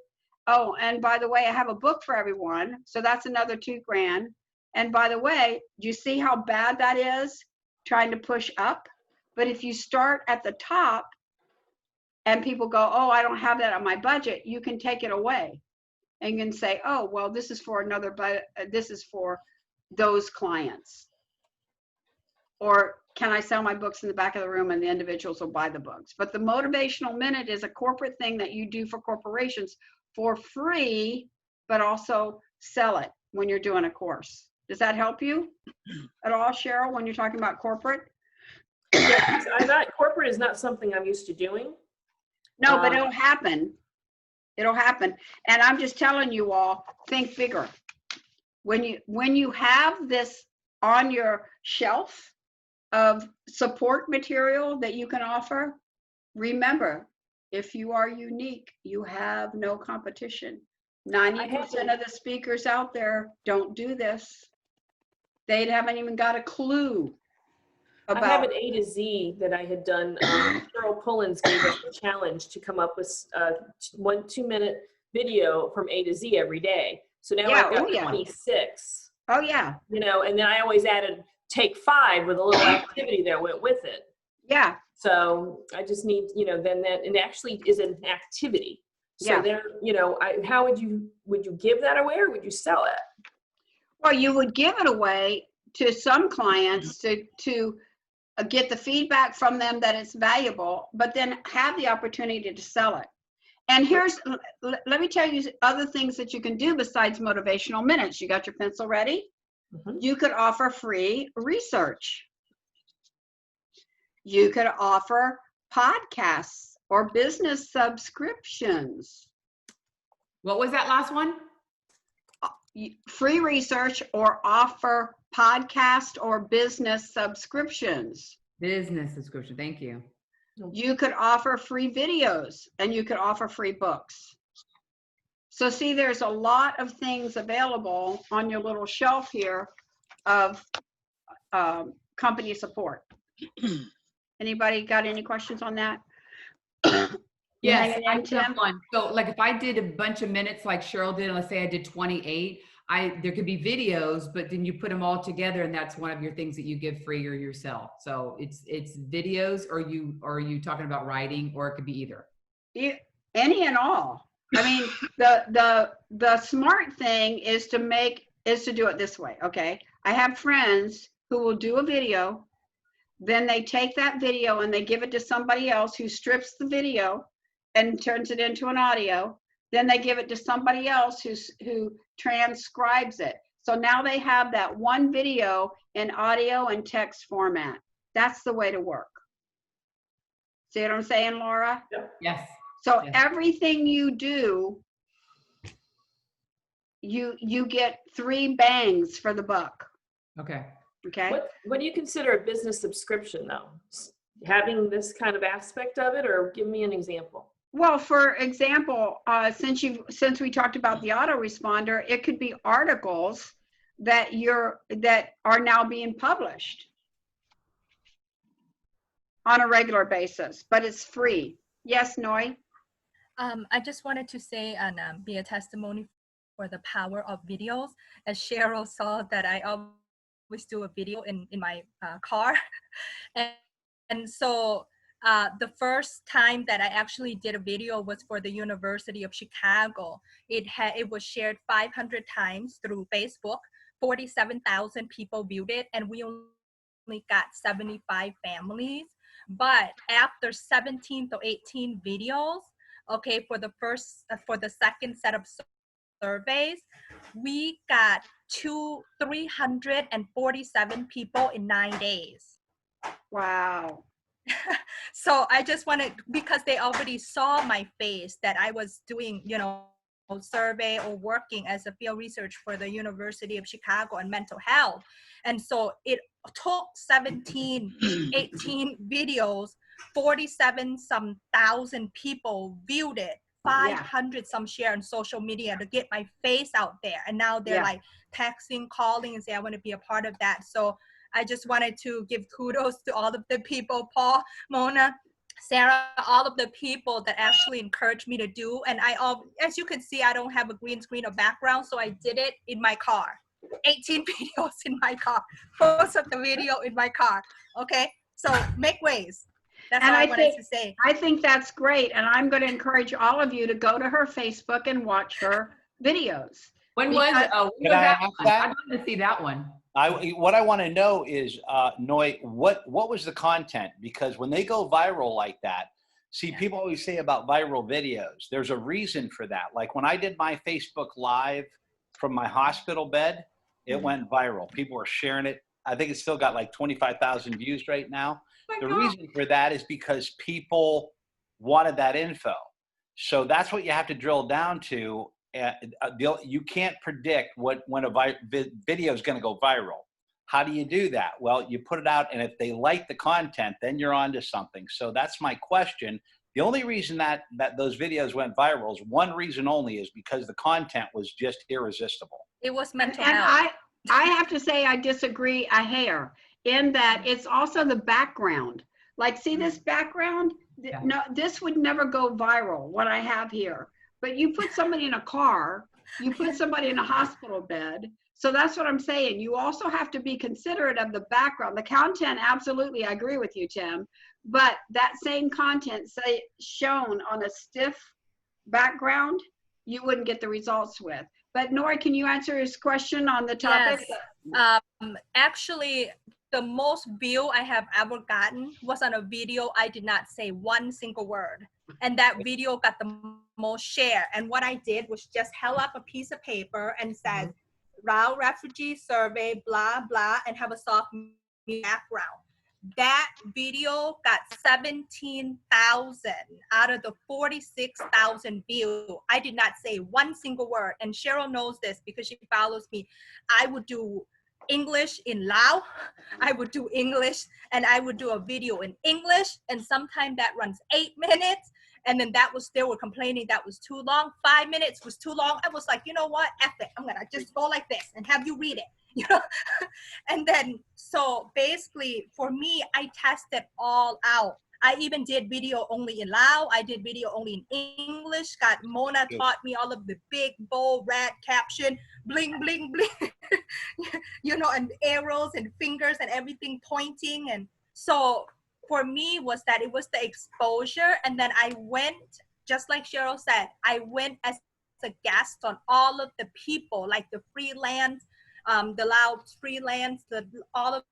Oh, and by the way, I have a book for everyone, so that's another $2,000. And by the way, do you see how bad that is? Trying to push up. But if you start at the top and people go, oh, I don't have that on my budget, you can take it away and you can say, oh, well, this is for another, but this is for those clients. Or can I sell my books in the back of the room and the individuals will buy the books? But the motivational minute is a corporate thing that you do for corporations for free, but also sell it when you're doing a course. Does that help you at all, Sheryl, when you're talking about corporate? Yeah, corporate is not something I'm used to doing. No, but it'll happen. It'll happen. And I'm just telling you all, think bigger. When you have this on your shelf of support material that you can offer, remember, if you are unique, you have no competition. 90% of the speakers out there don't do this. They haven't even got a clue about. I have an A to Z that I had done. Cheryl Pullins gave us a challenge to come up with 1 2-minute video from A to Z every day. So now I've got 26. Oh yeah. You know, and then I always added take 5 with a little activity that went with it. Yeah. So I just need, you know, then that, and actually is an activity. So there, you know, how would you give that away or would you sell it? Well, you would give it away to some clients to get the feedback from them that it's valuable, but then have the opportunity to sell it. And let me tell you other things that you can do besides motivational minutes. You got your pencil ready? Mm-hmm. You could offer free research. You could offer podcasts or business subscriptions. What was that last one? Free research or offer podcast or business subscriptions. Business subscription, thank you. You could offer free videos and you could offer free books. So see, there's a lot of things available on your little shelf here of company support. Anybody got any questions on that? Yes, I have one. So like if I did a bunch of minutes like Sheryl did, and let's say I did 28, there could be videos, but then you put them all together and that's one of your things that you give free or you sell. So it's videos, or are you talking about writing, or it could be either? Any and all. I mean, the smart thing is to do it this way. Okay. I have friends who will do a video, then they take that video and they give it to somebody else who strips the video and turns it into an audio. Then they give it to somebody else who transcribes it. So now they have that one video in audio and text format. That's the way to work. See what I'm saying, Laura? Yes. So everything you do, you get 3 bangs for the buck. Okay. Okay. What do you consider a business subscription though? Having this kind of aspect of it, or give me an example? Well, for example, since we talked about the autoresponder, it could be articles that are now being published on a regular basis, but it's free. Yes, Noi? I just wanted to say and be a testimony for the power of videos. As Sheryl saw that I always do a video in my car. and so the first time that I actually did a video was for the University of Chicago. It was shared 500 times through Facebook. 47,000 people viewed it, and we only got 75 families. But after 17 to 18 videos, okay, for the second set of surveys, we got 347 people in 9 days. Wow. So I just wanted, because they already saw my face that I was doing, survey or working as a field research for the University of Chicago on mental health. And so it took 17, 18 videos, 47,000 people viewed it, 500 some share on social media to get my face out there. And now they're like texting, calling and say, I want to be a part of that. So I just wanted to give kudos to all of the people, Paul, Mona, Sarah, all of the people that actually encouraged me to do. And as you can see, I don't have a green screen or background, so I did it in my car. 18 videos in my car. Most of the video in my car. Okay, so make ways. That's And all I I wanted think- to say. I think that's great. And I'm going to encourage all of you to go to her Facebook and watch her videos. When was Because- when Can was I that ask one? that? I'd love to see that one. What I want to know is, Noy, what was the content? Because when they go viral like that, see, people always say about viral videos, there's a reason for that. Like when I did my Facebook Live from my hospital bed, it went viral. People were sharing it. I think it's still got like 25,000 views right now. The reason for that is because people wanted that info. So that's what you have to drill down to. You can't predict when a video is going to go viral. How do you do that? Well, you put it out, and if they like the content, then you're onto something. So that's my question. The only reason that those videos went viral is one reason only, is because the content was just irresistible. It was mental And health. I have to say I disagree a hair in that it's also the background. Like, see this background? Yeah. No, this would never go viral, what I have here. But you put somebody in a car, you put somebody in a hospital bed. So that's what I'm saying. You also have to be considerate of the background. The content, absolutely, I agree with you, Tim. But that same content, say, shown on a stiff background, you wouldn't get the results with. But Nora, can you answer his question on the topic? Yes. Actually, the most view I have ever gotten was on a video I did not say one single word. And that video got the most share. And what I did was just held up a piece of paper and said, Rao refugee survey, blah, blah, and have a soft background. That video got 17,000 out of the 46,000 views. I did not say one single word. And Sheryl knows this because she follows me. I would do English in Lao, I would do English, and I would do a video in English, and sometimes that runs 8 minutes, and then they were complaining that was too long. 5 minutes was too long. I was like, you know what, F it, I'm gonna just go like this and have you read it, you know. And then, so basically for me, I tested all out. I even did video only in Lao. I did video only in English. Got Mona taught me all of the big, bold, red caption, bling, bling, bling, you know, and arrows and fingers and everything pointing. And so for me was that it was the exposure. And then I went, just like Sheryl said, I went as a guest on all of the people, like the freelance, the Lao freelance, all of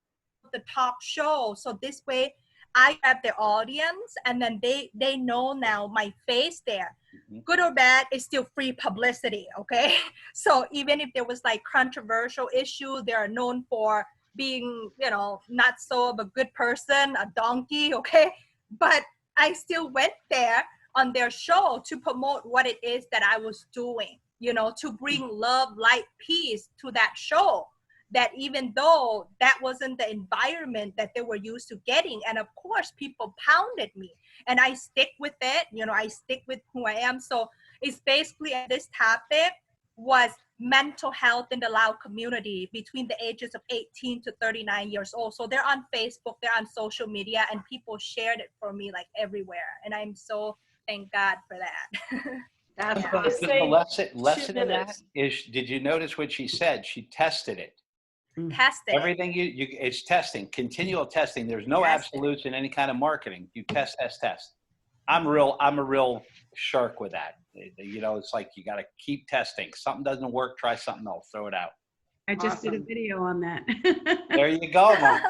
the talk shows. So this way, I have the audience, and then they know now my face there. Good or bad, it's still free publicity, okay? So even if there was like controversial issue, they are known for being, you know, not so of a good person, a donkey, okay? But I still went there on their show to promote what it is that I was doing, you know, to bring love, light, peace to that show. That even though that wasn't the environment that they were used to getting. And of course, people pounded me. And I stick with it, you know, I stick with who I am. So it's basically, this topic was mental health in the Lao community between the ages of 18 to 39 years old. So they're on Facebook, they're on social media, and people shared it for me like everywhere. And I'm so, thank God for that. That's Yeah. awesome. The lesson in that minutes. is, did you notice what she said? She tested it. Tested. Everything it's testing, continual testing. There's no Testing. absolutes in any kind of marketing. You test. I'm a real shark with that. You know, it's like you got to keep testing. Something doesn't work, try something else, throw it out. I just did a Awesome. video on that. There you go, Mom.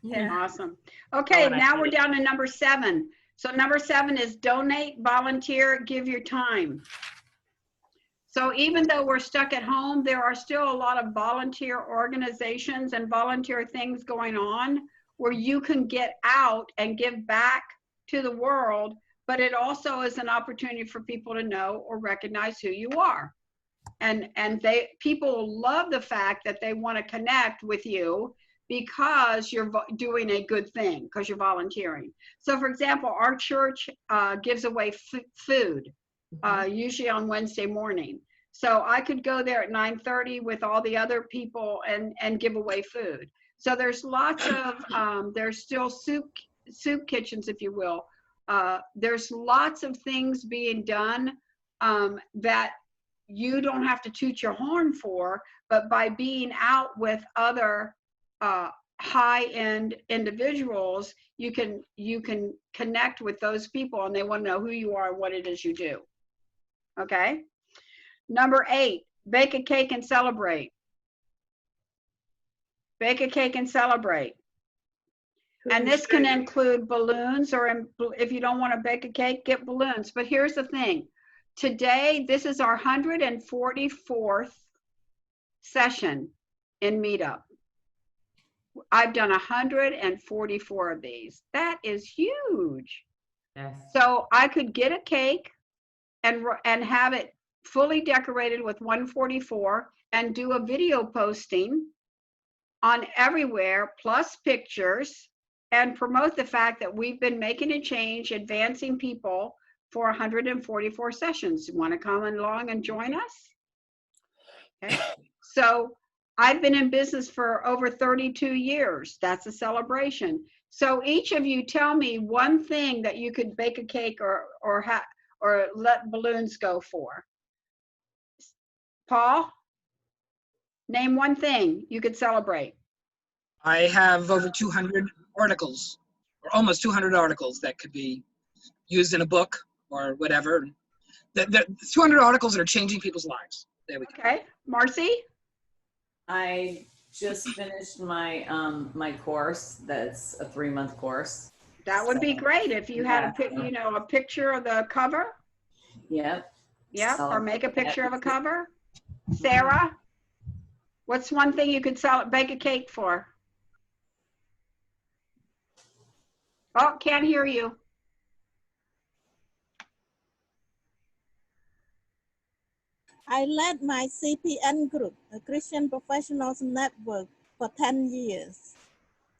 Yeah. Awesome. Okay, and I now did we're it. down to number 7. So number 7 is donate, volunteer, give your time. So even though we're stuck at home, there are still a lot of volunteer organizations and volunteer things going on where you can get out and give back to the world, but it also is an opportunity for people to know or recognize who you are. And people love the fact that they want to connect with you because you're doing a good thing, because you're volunteering. So for example, our church gives away food, usually on Wednesday morning. So I could go there at 9:30 with all the other people and give away food. So there's lots of, there's still soup kitchens, if you will. There's lots of things being done that you don't have to toot your horn for, but by being out with other high-end individuals, you can connect with those people and they want to know who you are and what it is you do. Okay. Number 8, bake a cake and celebrate. Bake a cake and celebrate. And this can include balloons, or if you don't want to bake a cake, get balloons. But here's the thing. Today, this is our 144th session in Meetup. I've done 144 of these. That is huge. Yes. So I could get a cake and have it fully decorated with 144 and do a video posting on everywhere, plus pictures, and promote the fact that we've been making a change, advancing people for 144 sessions. You want to come along and join us? Okay. So I've been in business for over 32 years. That's a celebration. So each of you tell me one thing that you could bake a cake or let balloons go for. Paul, name one thing you could celebrate. I have over 200 articles, or almost 200 articles that could be used in a book or whatever. The 200 articles that are changing people's lives. There we go. Okay, Marcy? I just finished my my course. That's a 3-month course. That would be great if you had a picture of the cover. Yep. Yep, or make a picture of a cover. Sarah, what's one thing you could bake a cake for? Oh, can't hear you. I led my CPN group, a Christian Professionals Network, for 10 years.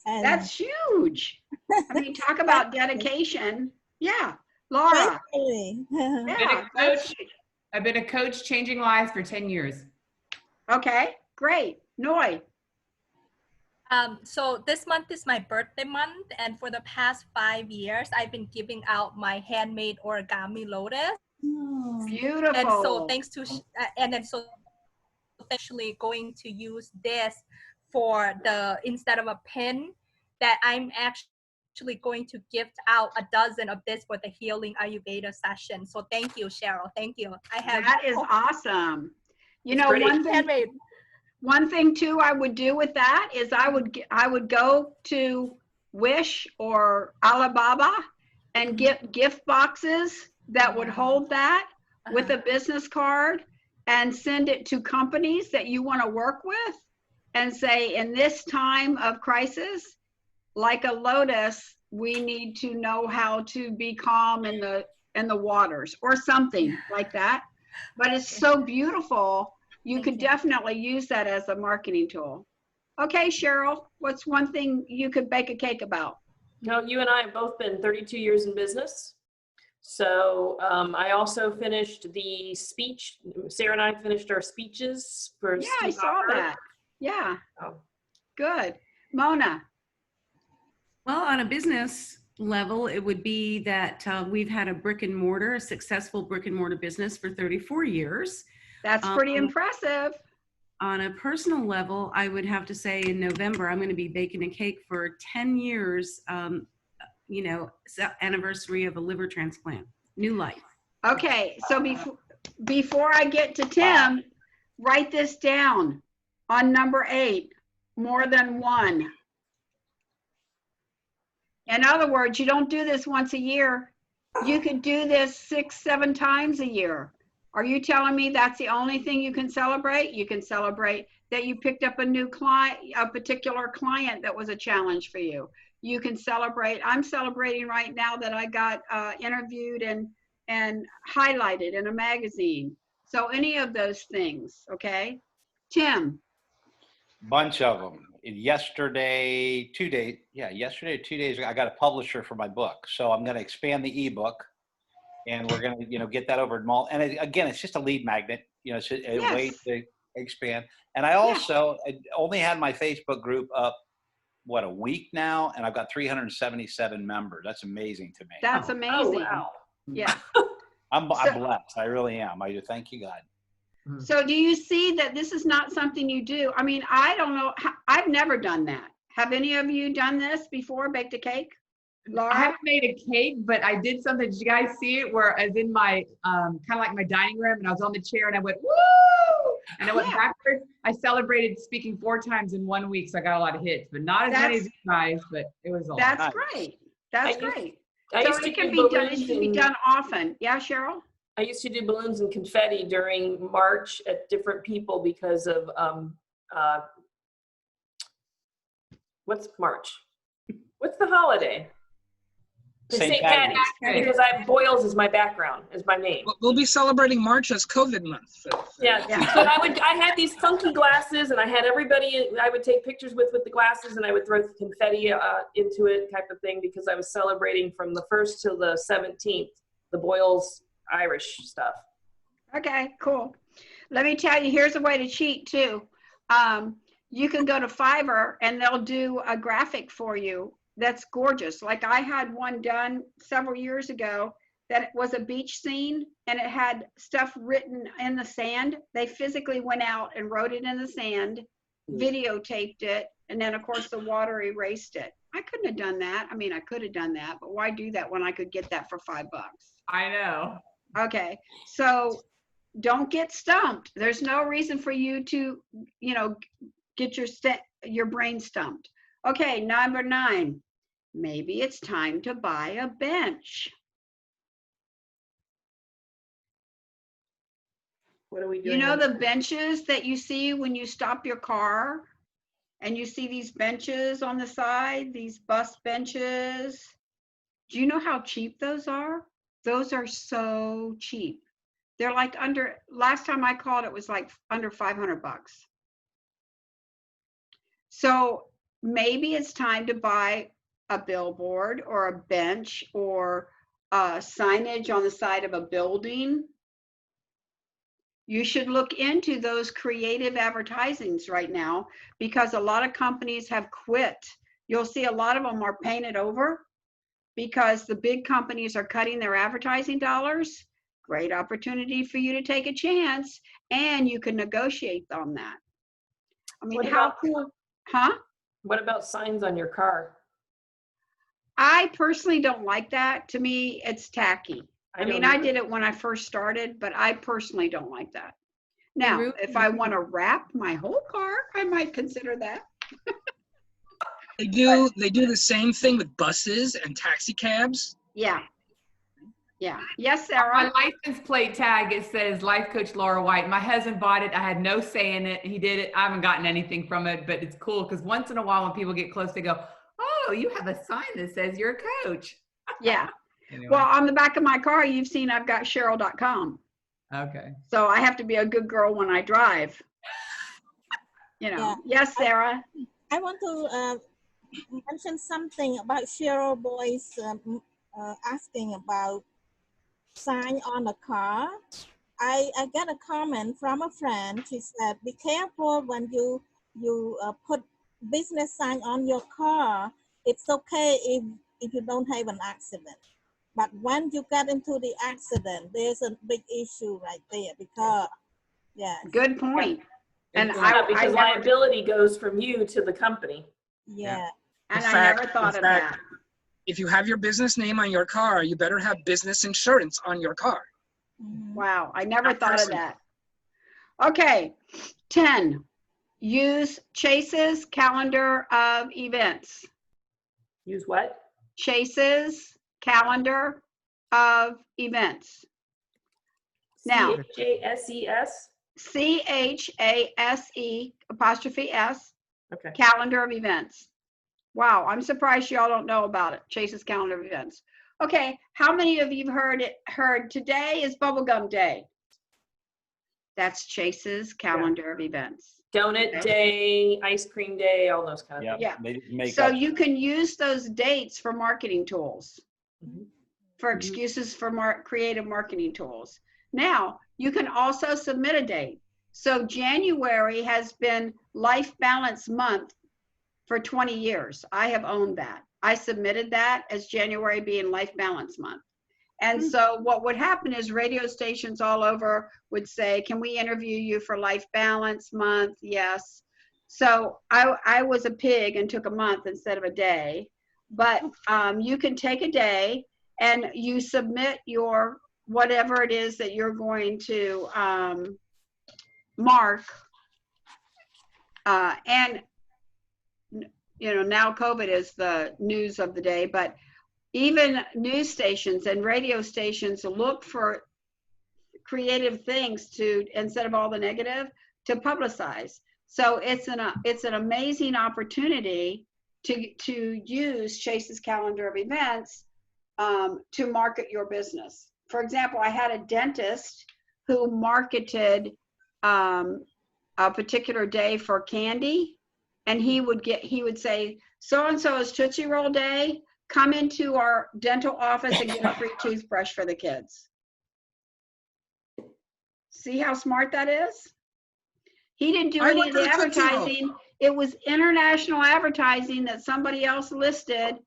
And That's huge. I mean, talk about dedication. Yeah, Laura. basically, Yeah, I've been a coach changing lives for 10 years. okay, great. Noi. So this month is my birthday month, and for the past 5 years, I've been giving out my handmade origami lotus. Beautiful. And so thanks to, actually going to use this for instead of a pin, that I'm actually going to gift out a dozen of this for the Healing Ayurveda session. So thank you, Sheryl. Thank you. That is awesome. You know, one thing too I would do with that is I would go to Wish or Alibaba and get gift boxes that would hold that with a business card and send it to companies that you want to work with and say, in this time of crisis, like a lotus, we need to know how to be calm in the waters, or something like that. But it's so beautiful. You could definitely use that as a marketing tool. Okay, Sheryl, what's one thing you could bake a cake about? No, you and I have both been 32 years in business. So I also finished the speech. Sarah and I finished our speeches for Yeah, Steve I saw Hopper. that. Yeah, Oh. good. Mona. Well, on a business level, it would be that we've had a successful brick and mortar business for 34 years. That's pretty impressive. On a personal level, I would have to say in November, I'm going to be baking a cake for 10 years, anniversary of a liver transplant, new life. Okay, so before I get to Tim, write this down on number 8, more than one. In other words, you don't do this once a year. You could do this 6, 7 times a year. Are you telling me that's the only thing you can celebrate? You can celebrate that you picked up a new client, a particular client that was a challenge for you. You can celebrate, I'm celebrating right now that I got interviewed and highlighted in a magazine. So any of those things, okay? Tim. Bunch of them. Yesterday, 2 days, I got a publisher for my book. So I'm going to expand the ebook, and we're going to, get that over to mall. And again, it's just a lead magnet, it's a way to expand. And I also only had my Facebook group up, a week now, and I've got 377 members. That's amazing to me. That's amazing. Oh, wow. Yeah. I'm blessed. I really am. I do. Thank you, God. So do you see that this is not something you do? I mean, I don't know. I've never done that. Have any of you done this before, baked a cake? Laura? I haven't made a cake, but I did something. Did you guys see it? Where I was in my, kind of like my dining room, and I was on the chair and I went, woo! And I went backwards. I celebrated speaking 4 times in 1 week, so I got a lot of hits, but not as many as you guys, but it was a lot. That's great. That's great. I So used to it can do be done, it balloons should be and- done often. Yeah, Cheryl? I used to do balloons and confetti during March at different people because of, what's March? What's the holiday? St. Patty's. Patty's. Because Boyles is my background, is my name. We'll be celebrating March as COVID month. So. Yeah, but I had these funky glasses, and I had everybody I would take pictures with the glasses, and I would throw confetti into it, type of thing, because I was celebrating from the 1st till the 17th, the Boyles Irish stuff. Okay, cool. Let me tell you, here's a way to cheat too. You can go to Fiverr and they'll do a graphic for you that's gorgeous. Like I had one done several years ago that was a beach scene and it had stuff written in the sand. They physically went out and wrote it in the sand, videotaped it, and then of course the water erased it. I couldn't have done that. I mean, I could have done that, but why do that when I could get that for $5? I know. Okay, so don't get stumped. There's no reason for you to, get your brain stumped. Okay, number 9. Maybe it's time to buy a bench. What are we You doing? know the benches that you see when you stop your car and you see these benches on the side, these bus benches? Do you know how cheap those are? Those are so cheap. They're like last time I called, it was like under $500. So maybe it's time to buy a billboard or a bench or signage on the side of a building. You should look into those creative advertisings right now because a lot of companies have quit. You'll see a lot of them are painted over because the big companies are cutting their advertising dollars. Great opportunity for you to take a chance and you can negotiate on that. I mean, how cool, huh? What about signs on your car? I personally don't like that. To me, it's tacky. I mean, I did it when I first started, but I personally don't like that. Now, if I want to wrap my whole car, I might consider that. They do the same thing with buses and taxi cabs. Yeah. Yeah. Yes, On Sarah. my license plate tag, it says Life Coach Laura White. My husband bought it. I had no say in it. He did it. I haven't gotten anything from it, but it's cool because once in a while when people get close, they go, oh, you have a sign that says you're a coach. Yeah. Anyway. Well, on the back of my car, you've seen I've got Sheryl.com. Okay. So I have to be a good girl when I drive. Yeah. Yes, Sarah. I want to mention something about Cheryl Boyce asking about sign on a car. I got a comment from a friend. She said, be careful when you put business sign on your car. It's okay if you don't have an accident. But when you get into the accident, there's a big issue right there because, yes. Good point. And because liability goes from you to the company. Yeah. And I never thought of that. If you have your business name on your car, you better have business insurance on your car. Wow, I never thought of that. Okay, 10, use Chase's calendar of events. Use what? Chase's calendar of events. Now, C-H-A-S-E-S? C-H-A-S-E apostrophe S, Okay. calendar of events. Wow, I'm surprised y'all don't know about it, Chase's calendar of events. Okay, how many of you heard today is bubblegum day? That's Chase's calendar of events. Donut day, ice cream day, all those kind of things. Yeah. Make So up. you can use those dates for marketing tools, for excuses for creative marketing tools. Now, you can also submit a date. So January has been Life Balance Month for 20 years. I have owned that. I submitted that as January being Life Balance Month. And so what would happen is radio stations all over would say, can we interview you for Life Balance Month? Yes. So I was a pig and took a month instead of a day. But you can take a day and you submit your whatever it is that you're going to mark. And you know, now COVID is the news of the day, but even news stations and radio stations look for creative things to, instead of all the negative, to publicize. So it's an amazing opportunity to use Chase's calendar of events to market your business. For example, I had a dentist who marketed a particular day for candy, and he would say, so-and-so is Tootsie Roll Day, come into our dental office and get a free toothbrush for the kids. See how smart that is? He didn't do any of the advertising. It was international advertising that somebody else listed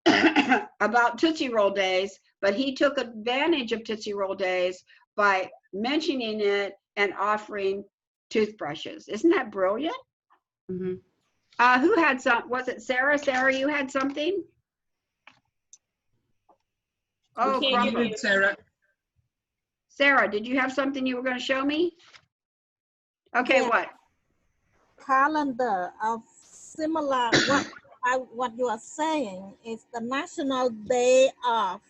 about Tootsie Roll Days, but he took advantage of Tootsie Roll Days by mentioning it and offering toothbrushes. Isn't that brilliant? Mm-hmm. Who had some? Was it Sarah? Sarah, you had something? Oh, Muted, Sarah. Sarah, did you have something you were going to show me? Okay, Yeah. what? Calendar of similar what you are saying is the National Day Off.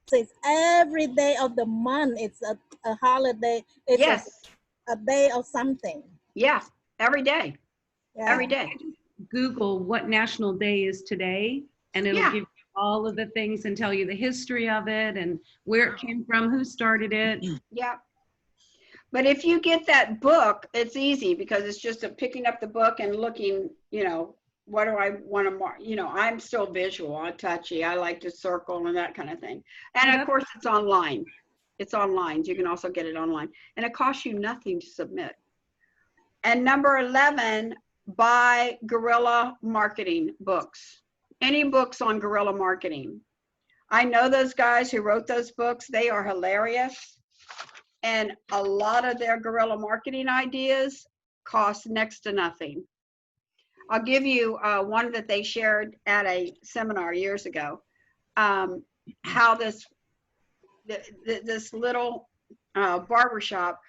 So it's every day of the month. It's a holiday. It's Yes. a day of something. Yeah, every day. Yeah. Every day. Google what national day is today, and it'll Yeah. give you all of the things and tell you the history of it and where it came from, who started it. Yeah. But if you get that book, it's easy because it's just picking up the book and looking, you know, what do I want to mark? You know, I'm still visual, I'm touchy. I like to circle and that kind of thing. And Yep. of course, it's online. It's online. You can also get it online. And it costs you nothing to submit. And number 11, buy guerrilla marketing books. Any books on guerrilla marketing. I know those guys who wrote those books. They are hilarious. And a lot of their guerrilla marketing ideas cost next to nothing. I'll give you one that they shared at a seminar years ago. How this little barbershop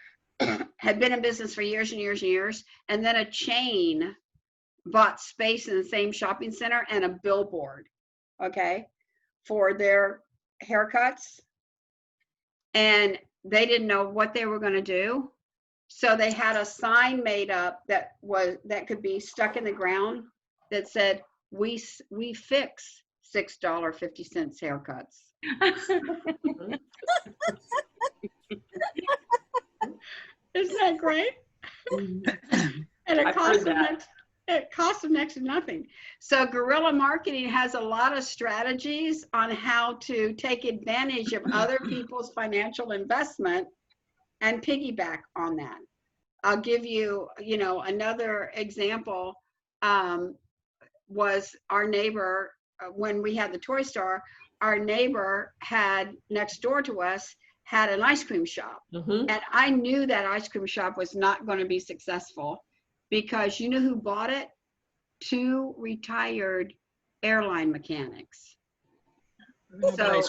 had been in business for years and years and years, and then a chain bought space in the same shopping center and a billboard, okay, for their haircuts. And they didn't know what they were going to do. So they had a sign made up that could be stuck in the ground that said, we fix $6.50 haircuts. Isn't that great? And it costs them next to nothing. So guerrilla marketing has a lot of strategies on how to take advantage of other people's financial investment and piggyback on that. I'll give you, you know, another example was our neighbor, when we had the toy store, our neighbor had next door to us had an ice cream shop. Mm-hmm. And I knew that ice cream shop was not going to be successful because you know who bought it? 2 retired airline mechanics. So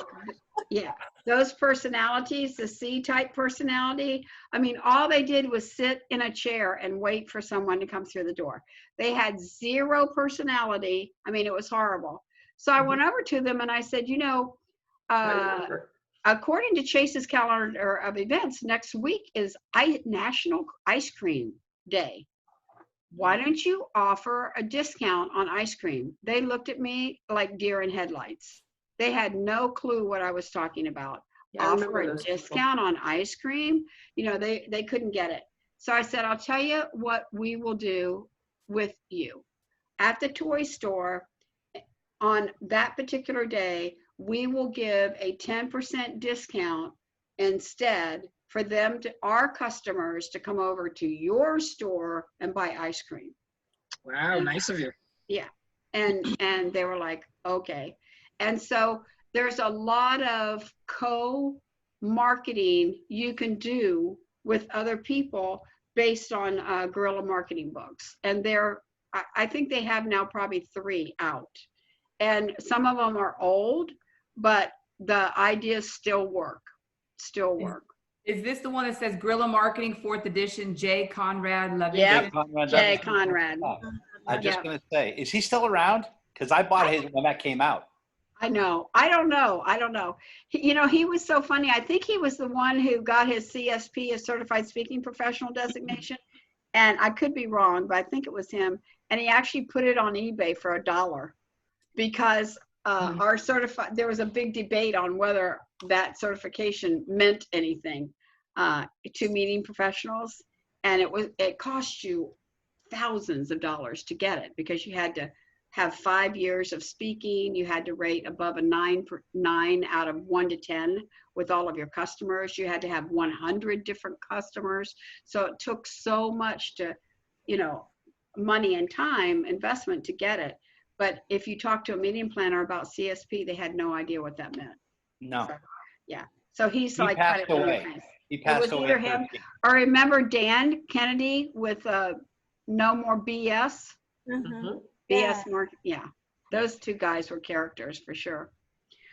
yeah, those personalities, the C-type personality, I mean, all they did was sit in a chair and wait for someone to come through the door. They had 0 personality. I mean, it was horrible. So I went over to them and I said, you know, according to Chase's calendar of events, next week is National Ice Cream Day. Why don't you offer a discount on ice cream? They looked at me like deer in headlights. They had no clue what I was talking about. Yeah, Offer a discount on ice cream? You know, they couldn't get it. So I said, I'll tell you what we will do with you. At the toy store, on that particular day, we will give a 10% discount instead for them to, our customers, to come over to your store and buy ice cream. Wow, nice of you. Yeah. And they were like, okay. And so there's a lot of co-marketing you can do with other people based on guerrilla marketing books. And I think they have now probably 3 out. And some of them are old, but the ideas still work. Is this the one that says Guerrilla Marketing 4th edition, J. Conrad Levin? Yep. Conrad, Jay Conrad. I'm just Yeah. going to say, is he still around? Because I bought his when that came out. I know. I don't know. He was so funny. I think he was the one who got his CSP, a certified speaking professional designation. And I could be wrong, but I think it was him. And he actually put it on eBay for $1 because there was a big debate on whether that certification meant anything to meeting professionals. And it cost you thousands of dollars to get it because you had to have 5 years of speaking. You had to rate above a 9 out of 1 to 10 with all of your customers. You had to have 100 different customers. So it took so much money and time investment to get it. But if you talk to a meeting planner about CSP, they had no idea what that meant. No. So, yeah. So he's He like, passed cut it in the away. face. He It passed was away. either at him 13. or remember Dan Kennedy with No More BS. Mhm. BS Mark, yeah. Those 2 guys were characters for sure.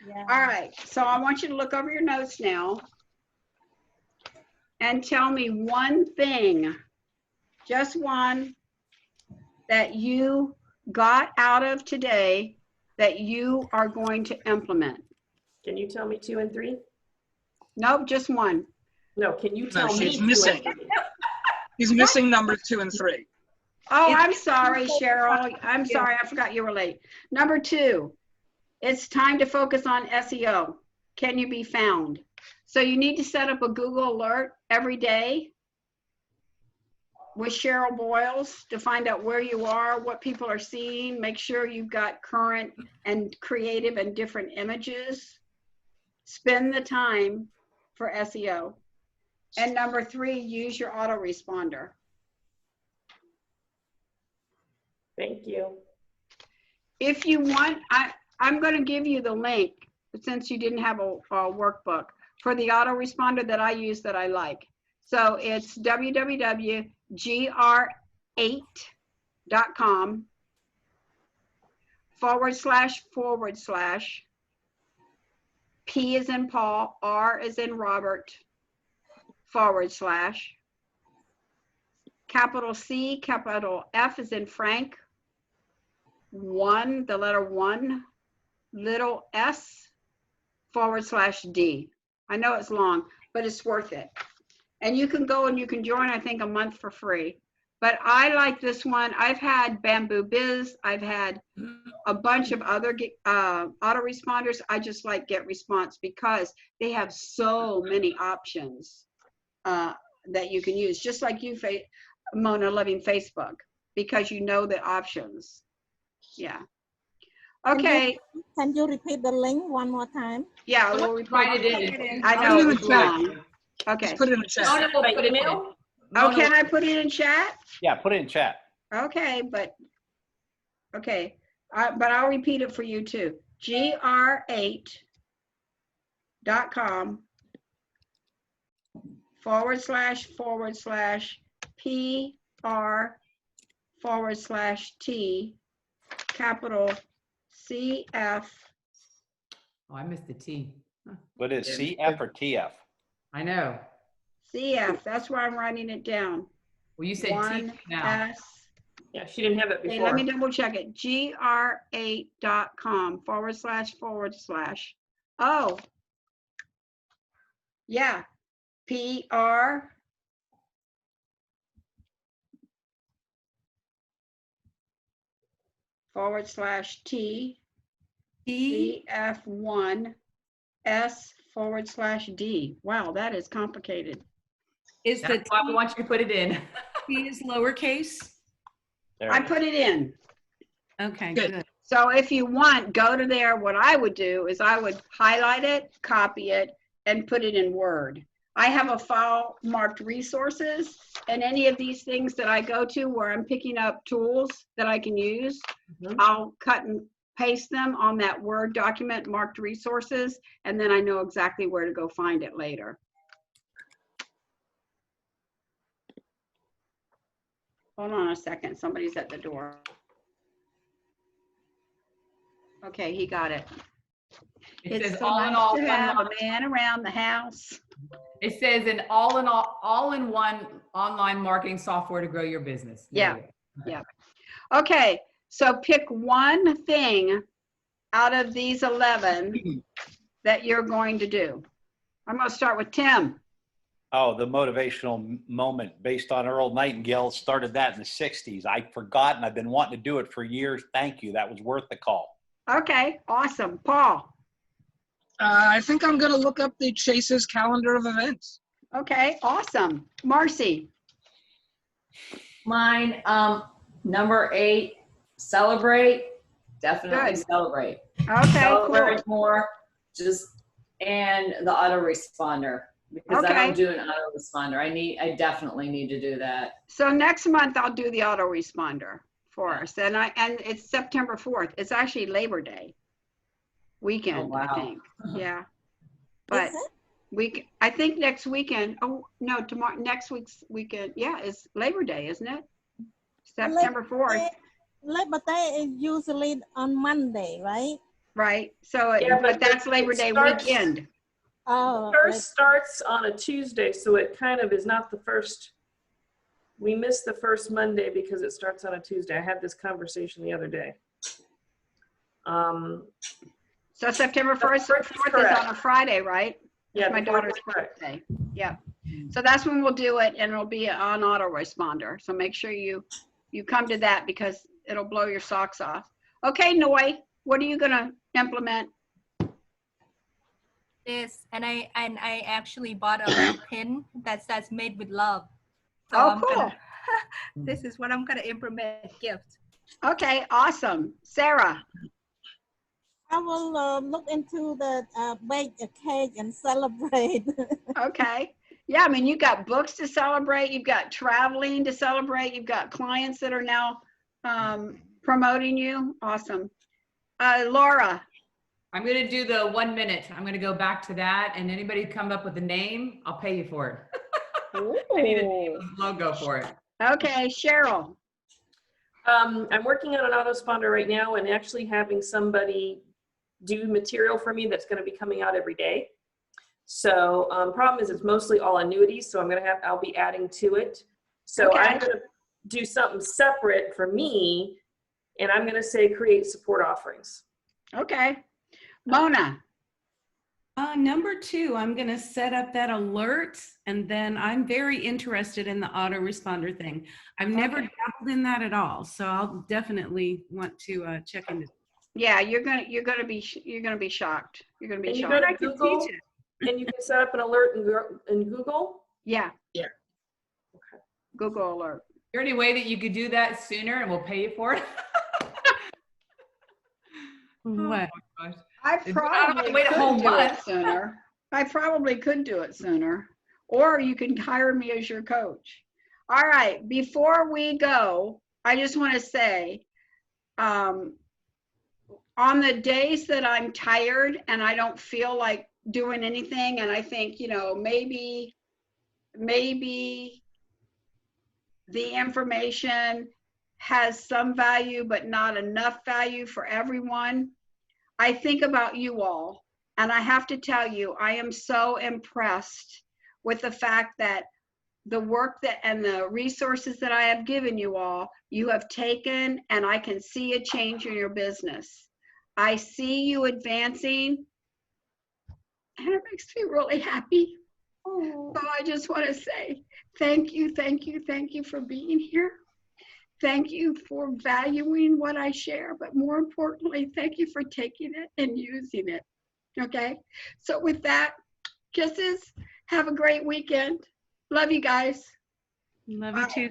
Yeah. All right, so I want you to look over your notes now and tell me one thing, just one, that you got out of today that you are going to implement. Can you tell me 2 and 3? Nope, just one. No, can you tell me she's 2 missing. and 3? He's missing numbers 2 and 3. Oh, I'm sorry, Cheryl. I'm sorry, I forgot you were late. Number 2, it's time to focus on SEO. Can you be found? So you need to set up a Google alert every day with Cheryl Boyles to find out where you are, what people are seeing. Make sure you've got current and creative and different images. Spend the time for SEO. And number 3, use your autoresponder. Thank you. If you want, I'm going to give you the link since you didn't have a workbook for the autoresponder that I use that I like. So it's www.gr8.com // P as in Paul, R as in Robert, / capital C, capital F as in Frank, 1, the letter 1, little s, / D. I know it's long, but it's worth it. And you can go and you can join, I think, a month for free. But I like this one. I've had Bamboo Biz. I've had a bunch of other autoresponders. I just like Get Response because they have so many options that you can use. Just like you, Mona, loving Facebook, because you know the options. Yeah. Okay. Can you repeat the link one more time? Yeah, we'll Write it in. I know Put it in it's the chat. long. Okay. Just put it in the chat. Mona will By put it in. email? Oh, Mona can I put it in chat? Yeah, put it in chat. Okay, but I'll repeat it for you too. gr8.com /PR/T capital CF. Oh, I missed the T. Huh. What is CF or TF? I know. CF, that's where I'm writing it down. Well, you said T 1 now. S. Yeah, she didn't have it Okay, before. let me double check it. gr8.com // Oh, yeah. PR /T CF1 S / D. Wow, that is complicated. Is the That's why we want you to put it in. T is lowercase? There I it is. put it in. Okay, Good. good. So if you want, go to there. What I would do is I would highlight it, copy it, and put it in Word. I have a file marked resources, and any of these things that I go to where I'm picking up tools that I can use, Mhm. I'll cut and paste them on that Word document marked resources, and then I know exactly where to go find it later. Hold on a second. Somebody's at the door. Okay, he got it. It It's says so all nice in all, to one have line. a man around the house. It says an all in one online marketing software to grow your business. There Yeah, you go. yeah. Okay, so pick one thing out of these 11 that you're going to do. I'm going to start with Tim. Oh, the motivational moment based on Earl Nightingale, started that in the 60s. I'd forgotten. I've been wanting to do it for years. Thank you. That was worth the call. Okay, awesome. Paul. I think I'm going to look up the Chase's calendar of events. Okay, awesome. Marcy. Mine, number 8, celebrate. Definitely Good. celebrate. Okay, Celebrate cool. more. And the autoresponder, because I Okay. don't do an autoresponder. I definitely need to do that. So next month I'll do the autoresponder for us. And it's September 4th. It's actually Labor Day weekend, Oh, wow. I think. Yeah. But Is it? I think next weekend, oh no, tomorrow, next week's weekend. Yeah, it's Labor Day, isn't it? September 4th. Labor Day is usually on Monday, right? Right. So, Yeah, but that's it Labor Day starts- weekend. Oh, First starts on a Tuesday, so it kind of is not the first. We missed the first Monday because it starts on a Tuesday. I had this conversation the other day. So September 4th Fourth is is correct. on a Friday, right? Yeah, My the fourth daughter's is correct. birthday. Yeah. So that's when we'll do it, and it'll be on autoresponder. So make sure you come to that because it'll blow your socks off. Okay, Noi, what are you gonna implement? This, and I actually bought a pin that says "Made with Love." So Oh, I'm cool. gonna. This is what I'm gonna implement. Gift. Okay, awesome. Sarah. I will look into the bake a cake and celebrate. Okay. Yeah, I mean, you've got books to celebrate. You've got traveling to celebrate. You've got clients that are now promoting you. Awesome. Laura. I'm going to do the 1 minute. I'm going to go back to that. And anybody come up with a name, I'll pay you for it. I need a name and logo for it. Okay, Sheryl. I'm working on an autoresponder right now and actually having somebody do material for me that's going to be coming out every day. So problem is it's mostly all annuities, so I'll be adding to it. So Okay. I'm going to do something separate for me, and I'm going to say create support offerings. Okay. Mona. Number 2, I'm going to set up that alert, and then I'm very interested in the autoresponder thing. I've never Okay. dabbled in that at all, so I'll definitely want to check into. Yeah, you're gonna be shocked. You're gonna be shocked. And you go to I can Google, teach it. and you can set up an alert in Google. Yeah. Yeah. Okay. Google alert. Is there any way that you could do that sooner and we'll pay you for it? What? Oh my gosh. I don't probably have to wait a could whole do it month. sooner. I probably could do it sooner. Or you can hire me as your coach. All right, before we go, I just want to say, on the days that I'm tired and I don't feel like doing anything, and I think, maybe the information has some value, but not enough value for everyone, I think about you all, and I have to tell you, I am so impressed with the fact that the work and the resources that I have given you all, you have taken, and I can see a change in your business. I see you advancing, and it makes me really happy. So I just want to say thank you for being here. Thank you for valuing what I share, but more importantly, thank you for taking it and using it. Okay? So with that, kisses. Have a great weekend. Love you guys. Love you too.